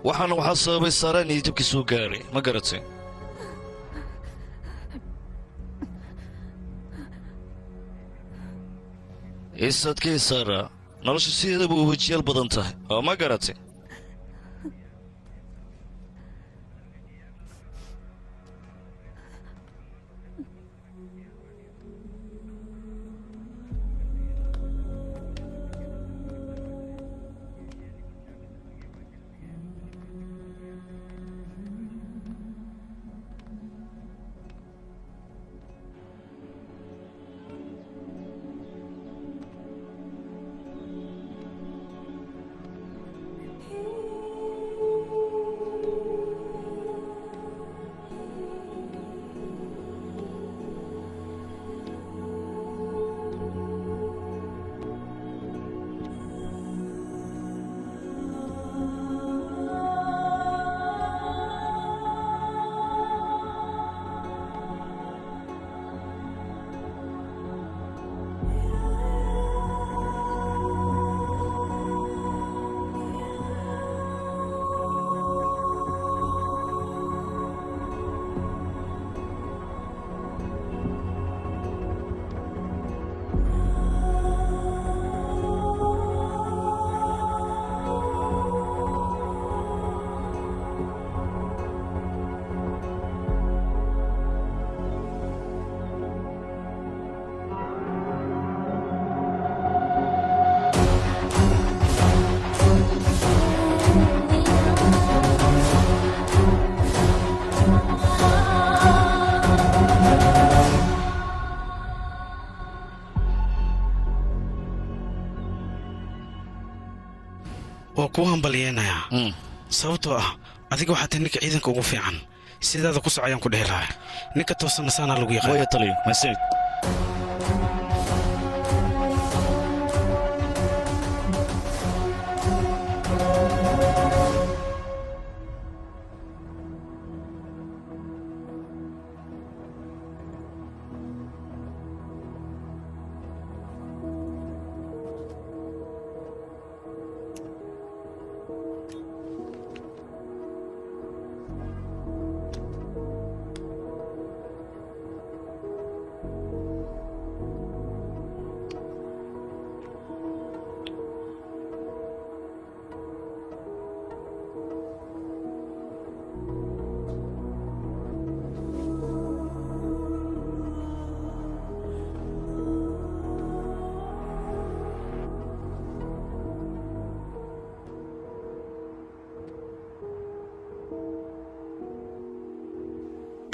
waxaana waxaa sababay saaraan iyo jabkii soo gaaray ma garatay isadkay saara nolosha sideedaba u wejiyaal badan tahay oo ma garatay waa kuu hambalyeenayaa sababtoo ah adiga waxaa tahay ninka ciidanka ugu fiican sidaada ku soc ayaan ku dhehi lahaa ninka toosanna saanaa lagu yaqaan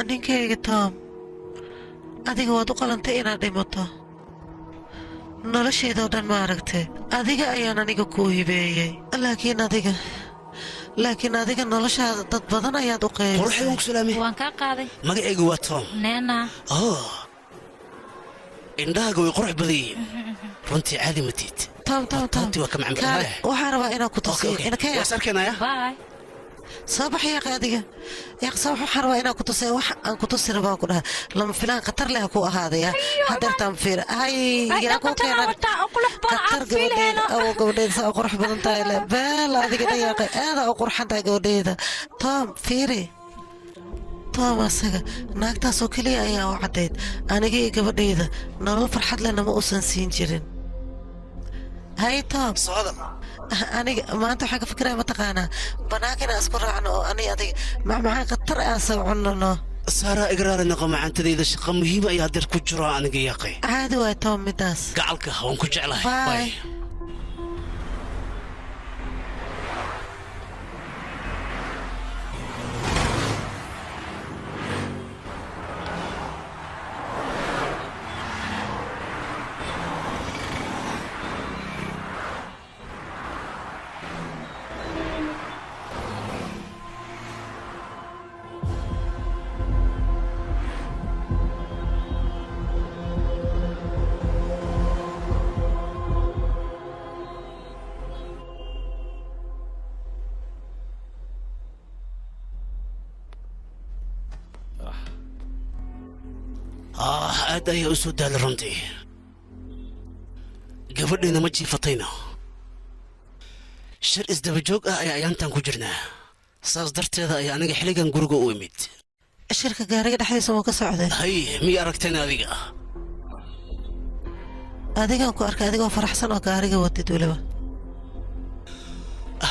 ninkayga toom adiga waad u qalantay inaad dhimato noloshaydoo dhan ma aragtay adiga ayaan aniga kuu hibeeyey laakiin adiga noloshaada dad badan ayaad u qeybisay waan kaa qaaday magacaygu waa toom neena indhahaaga way qurux badan yihiin runtii caadi matiid waxaan rabaa inaan ku tusiyo arkeenaya soo bax yaaq adiga yaaqsa waxaan rabaa inaan ku tusiyo wax aan ku tusi rabaa ku dhaha lama filaan khatar leh ku ahaadaya hadeertaan fiir hay yaa ku keenan khatar gabadheeda oo gabadheeda saa qurux badan tahay le beel adiga dhayaaqe aada u qurxan tahay gabadheeda toom fiiri toom asaga naagtaasoo keliya ayaa u caddayd aniga iyo gabadheeda nolol farxad leh nama uusan siin jirin hay toom soo hadal aniga maanta waxaan ka fikiraya mataqaanaa bannaanka inaan isku raacno oo ani adiga macmacaan khatar aan soo cunano saaraa igraara noqo macaantadayda shaqa muhiima ayaa dir ku jiro aniga yaaqay caadi waay toom midaas gacalka waan ku jeclahay Bye. aad ayaa u soo daala runtii gabadhayna ma jiifatayno shir isdabajoog ah ayaa ayaantan ku jirnaa saas darteeda ayaa aniga xilligan guriga u imid shirka gaariga dhexdiisa wuu ka socday hay miya aragteen adiga adigaan ku arkay adigoo faraxsan oo gaariga wadid weliba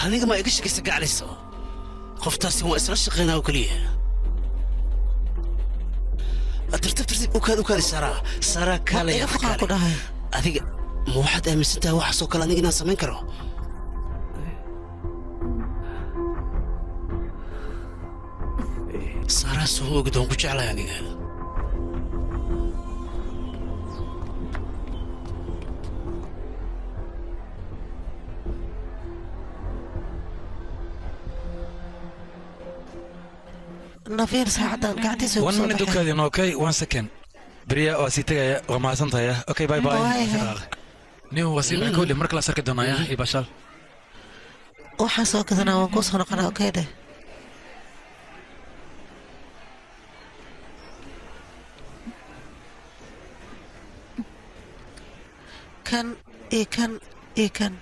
aniga ma iga shakaysa gaclayso qoftaasi waa isla shaqaynaa oo keliya tartiib ukaadi saaraa kaalaya iga foqaan ku dhahay adiga ma waxaad aaminsan tahay waxaasoo kale aniga inaan samayn karo saaraa soo ogid waan ku jeclahay aniga nafiir saacadan gacantiisa ugu one soo minute baxay ukaadin okay one second beriya waa sii tegaya waa mahadsantahay okay bye bye nin wasiim kowle mar kala sarki doonaya iyo bashaal waxaan soo gadanaa waan kuu soo noqonaa okay dheh kan iyo kan iyo kan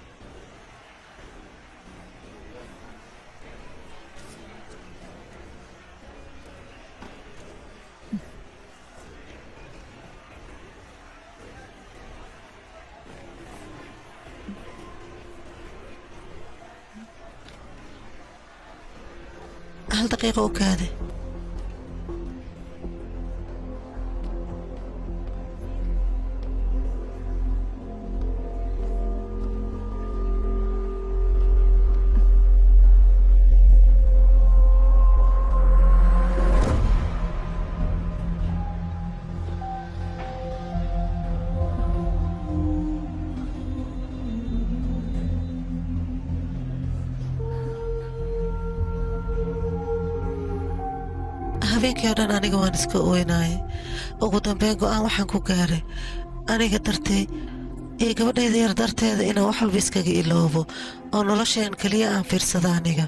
hal daqiiqo u kaade habeenkii oo dhan aniga waan iska ooynaayay ugu dambeyn go'aan waxaan ku gaaray aniga dartay iyo gabadhayda yar darteeda inaan wax walba iskaga iloobo oo nolosheen keliya aan fiirsada aniga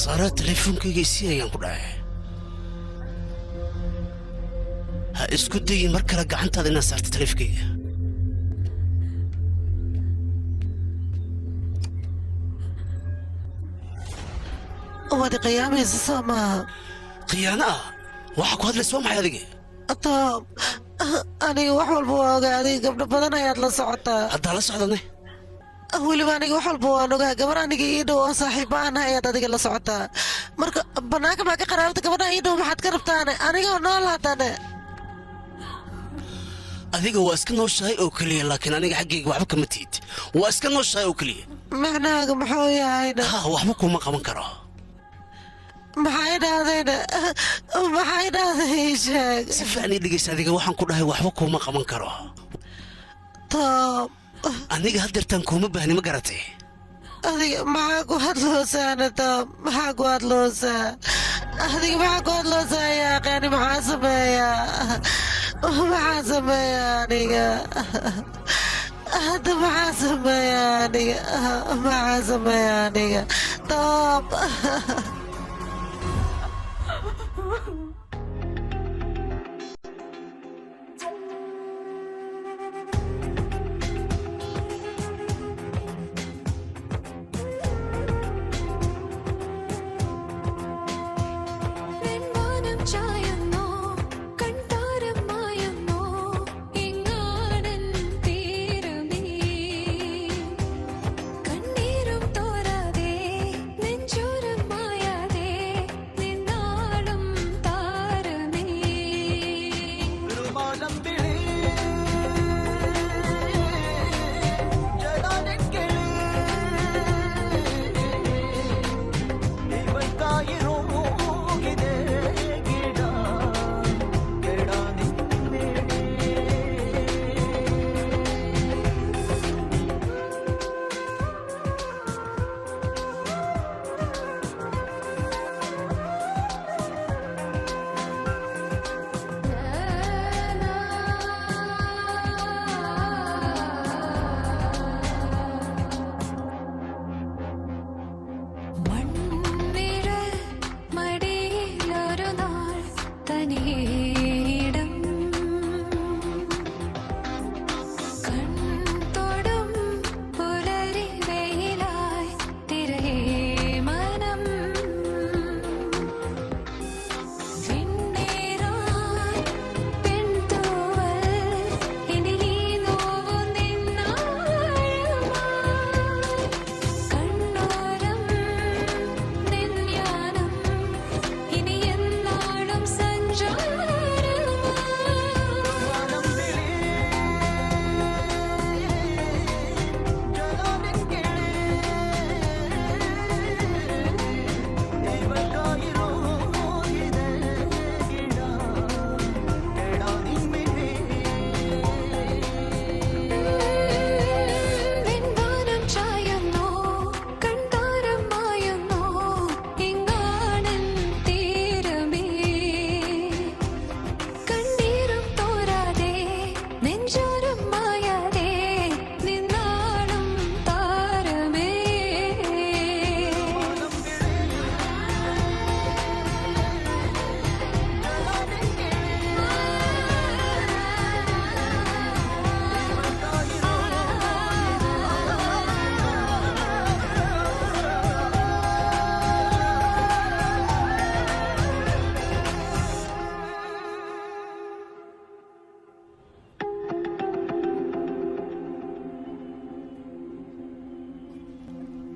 saaraa teleefoonkayga isii ayaan ku dhahay ha isku dayin mar kale gacantaada inaad saarto teleefonkayga waad qiyaamaysa soo maaha khiyaano ah waxa ku hadlaysa waa maxay adiga tom aniga wax walba waa ogaaday gabdho badan ayaad la socotaa haddaa la socdane weliba aniga wax walba waan ogaa gabar aniga ii dhow oo saaxiiba aan ayaad adiga la socotaa marka bannaanka maa ka qaraabta gabadha ii dhow maxaad ka rabtaane anigoo nool haddane adiga waa iska nooshahay oo keliya laakiin aniga xaggayga waxba kama tiid waa iska nooshahay oo keliya macnahaaga muxuu yahayna ha waxba kuma qaban karo maxay dhahdayna maxay dhahday sheeg si fiican ii dhegaysa adiga waxaan ku dhahay waxba kuma qaban karo tom aniga haddeertaan kuuma baahni ma garatay adiga maxaa ku hadloosaana tom maxaa ku hadloosaa adiga maxaa ku hadloosaa yaaqaani maxaa sameeyaa maxaa sameeyaa aniga hadda maxaa sameeyaa aniga maxaa sameeyaa aniga tom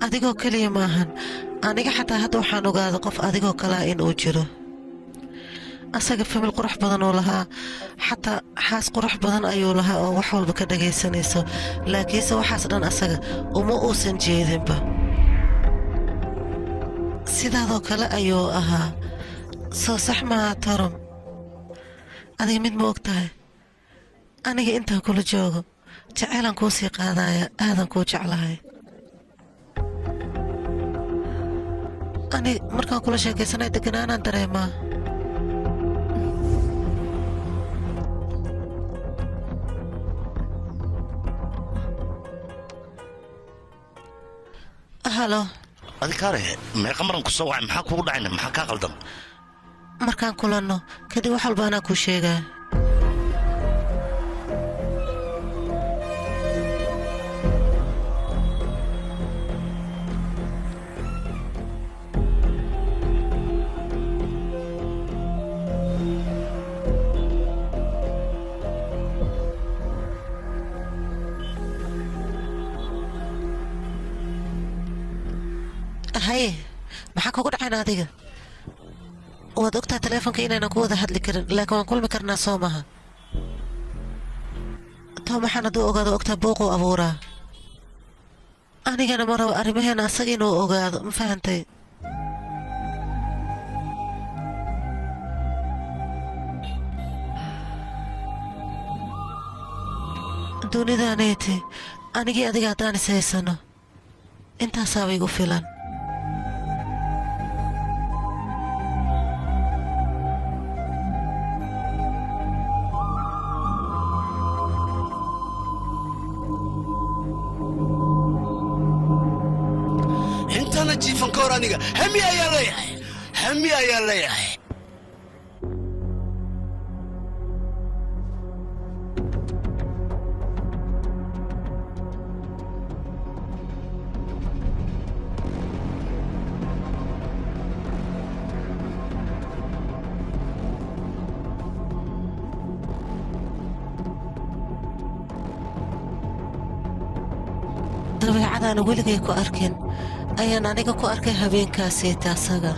adigoo keliya maahan aniga xataa hadda waxaan ogaada qof adigoo kalea inuu jiro asaga famil qurux badan uu lahaa xataa xaas qurux badan ayuu lahaa oo wax walba ka dhagaysanayso laakiinse waxaas dhan asaga uma uusan jeedinba sidaadoo kale ayuu ahaa soo sax maaha torom adiga mid ma og tahay aniga intaan kula joogo jaceylaan kuu sii qaadaya aadan kuu jeclahay ani markaan kula sheekaysanay deganaanaan dareemaa halo adikaare meeqa maran ku soo wacay maxaa kugu dhacayna maxaa kaa qaldan markaan kulanno kadib wax walba anaa kuu sheegaa haye maxaa kugu dhacayn adiga waad ogtaa taleefonka inaynan ku wada hadli karin laakiin waan kulmi karnaa soo maha tom waxaan hadduu ogaado ogtaa buuquu abuuraa anigana ma rabo arrimaheena asaga inuu ogaado ma fahantay dunidaneeti anigii adiga haddaan is haysano intaasaaba igu filan intana jiifan ka hor aniga hami ayaa leeyahay hami ayaa leeyahay dabeecadaan weligay ku arkin ayaan aniga ku arkay habeenkaasiita asaga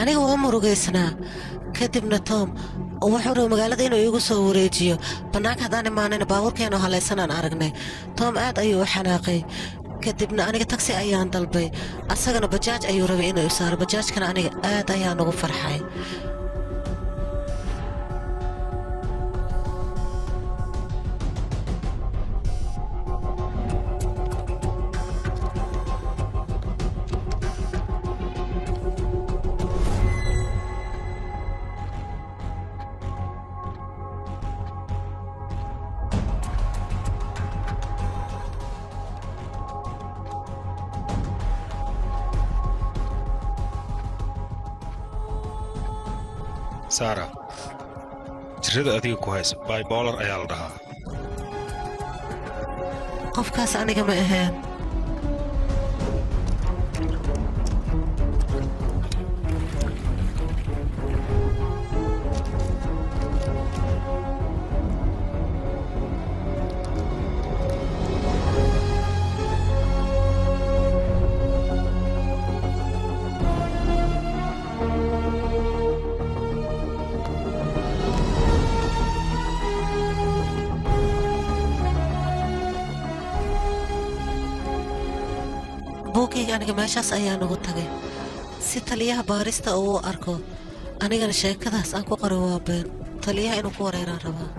aniga waa murugaysnaa kadibna tom wuxuu raba magaalada inuu iigu soo wareejiyo bannaanka haddaan imaanayna baabuurkeenoo halaysanaan aragnay tom aad ayuu u xanaaqay kadibna aniga tagsi ayaan dalbay asagana bajaaj ayuu rabay inuu isaaro bajaajkana aniga aad ayaan ugu farxay saara jirrada adiga ku haysa baybolar ayaa la dhahaa qofkaas aniga ma ahaan buugayga aniga meeshaas ayaan ugu tagay si taliyaha baarista uu u arko anigana sheekadaas aan ku qoray waa been taliyaha inuu ku wareeraan rabaa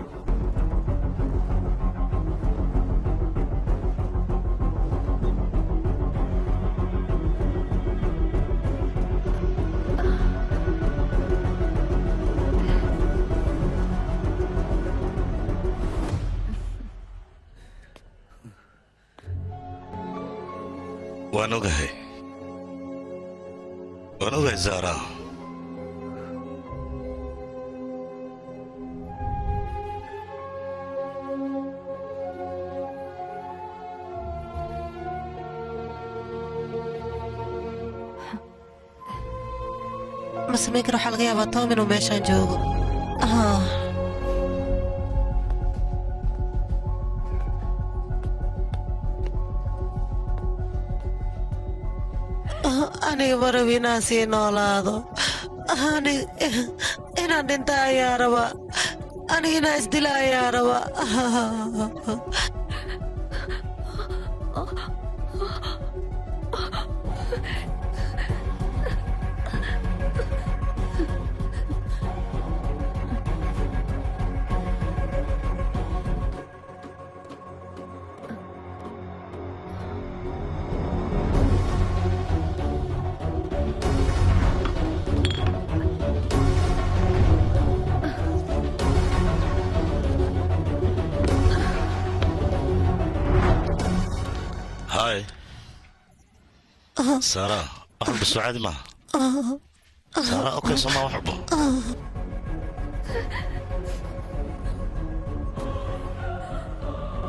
waan ogahay zaara ma samayn karo waxaa laga yaabaa tom inuu meeshaan joogo aniga ma rabi inaan sii noolaado inaan dhinta ayaa raba aniga inaan isdila ayaa raba هاي سارة أحب السعاد ما سارة أوكي سما وحبه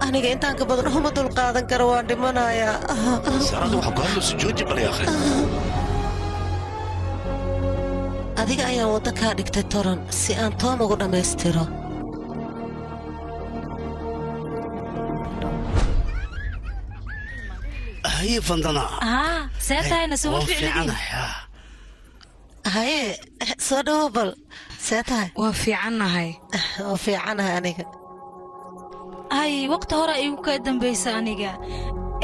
aniga intaan ka badan uma dul qaadan karo waan dhimanayaa سارة waxaa ku hadlo sujuudi bal yaa akhi adiga ayaan waddo kaa dhigtay toran si aan toom ugu dhammaystiro هي فندنا seetahayna suma ficnidin haye soo dhawo bal see tahay waa fiicannahay waa fiicanahay aniga hay waqti hore igu ka dambaysa aniga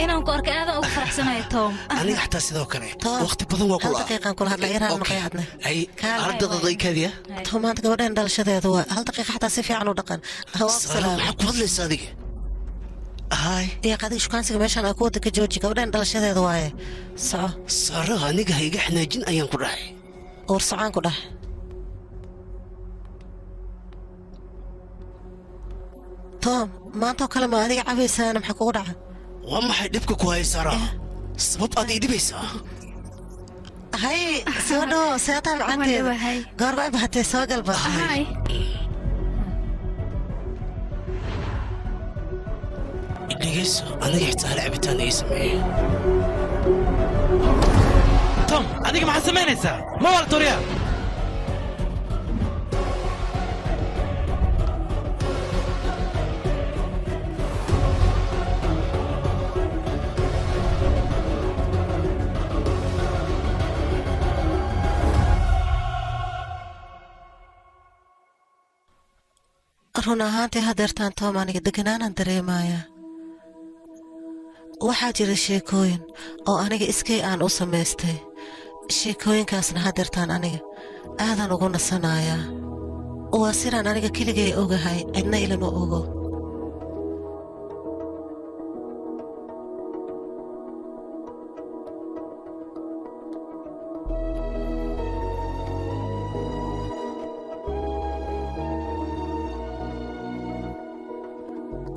inaan ku arkay aadan ugu faraxsanahay tom aniga xataa sidoo kale waqti badan waa hal daqiiqaan kula hadla yaraan maqayaadna ay ardadaykaadiya tomaanta gabadhan dhalashadeedu waa hal daqiiqa xataa si fiican u dhaqan maxaa ku hadlaysa adiga هاي يا قاعد شكانسك ماشان أكو دك جوجي كودين دلش هذا واي صح صار نيجا هيجا إحنا جن أيام كله ورصعان كله توم ما أنت كلمة هذه عبيس أنا محكورة وما حيدبك كويس سارة سبب أدي دبيسة هاي سودو سيطان عندي قرب بهتي سوا قلبه هاي dhegeyso aniga xitaa lacabitaan ay sameeyey tom adiga maxaad samaynaysaa ma wala turiya run ahaantii hadeertaan toom aniga deganaanan dareemayaa waxaa jira sheekooyin oo aniga iskay aan u samaystay sheekooyinkaasna hadeertaan aniga aadan ugu nasanayaa waa sidaan aniga keligay ogahay cidna ilama ogo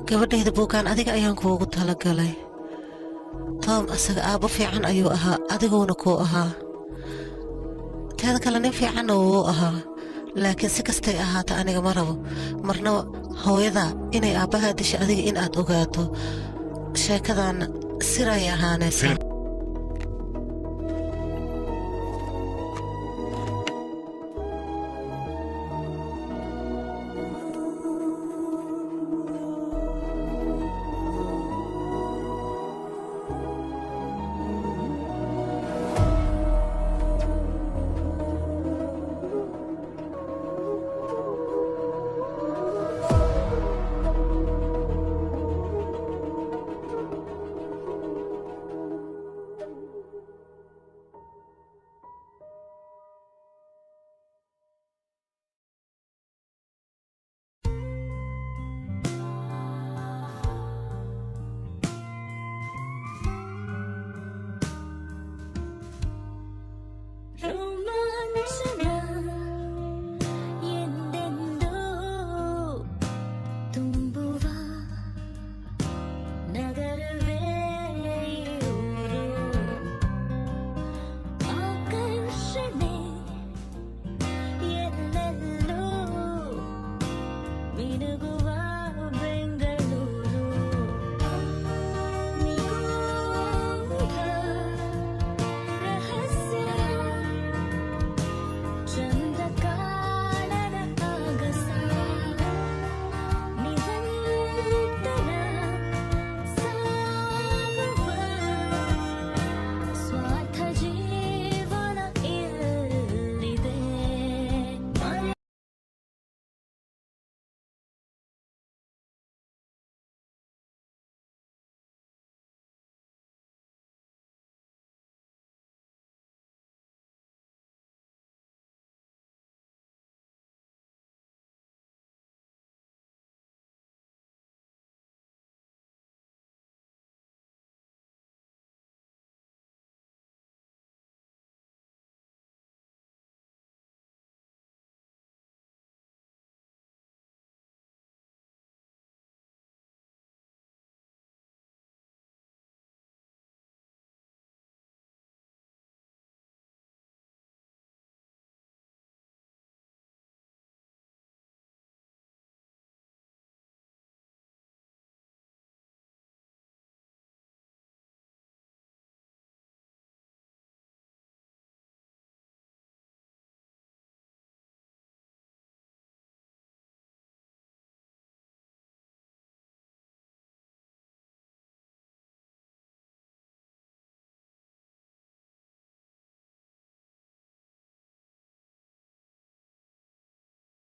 gabadhayda buugaan adiga ayaan kuugu talagalay toom asaga aabbo fiican ayuu ahaa adiguuna kuu ahaa teeda kale nin fiicanna wuu ahaa laakiin si kastay ahaata aniga ma rabo marnaba hooyada inay aabbahaa disha adiga in aad ogaato sheekadaanna siray ahaanaysaa Show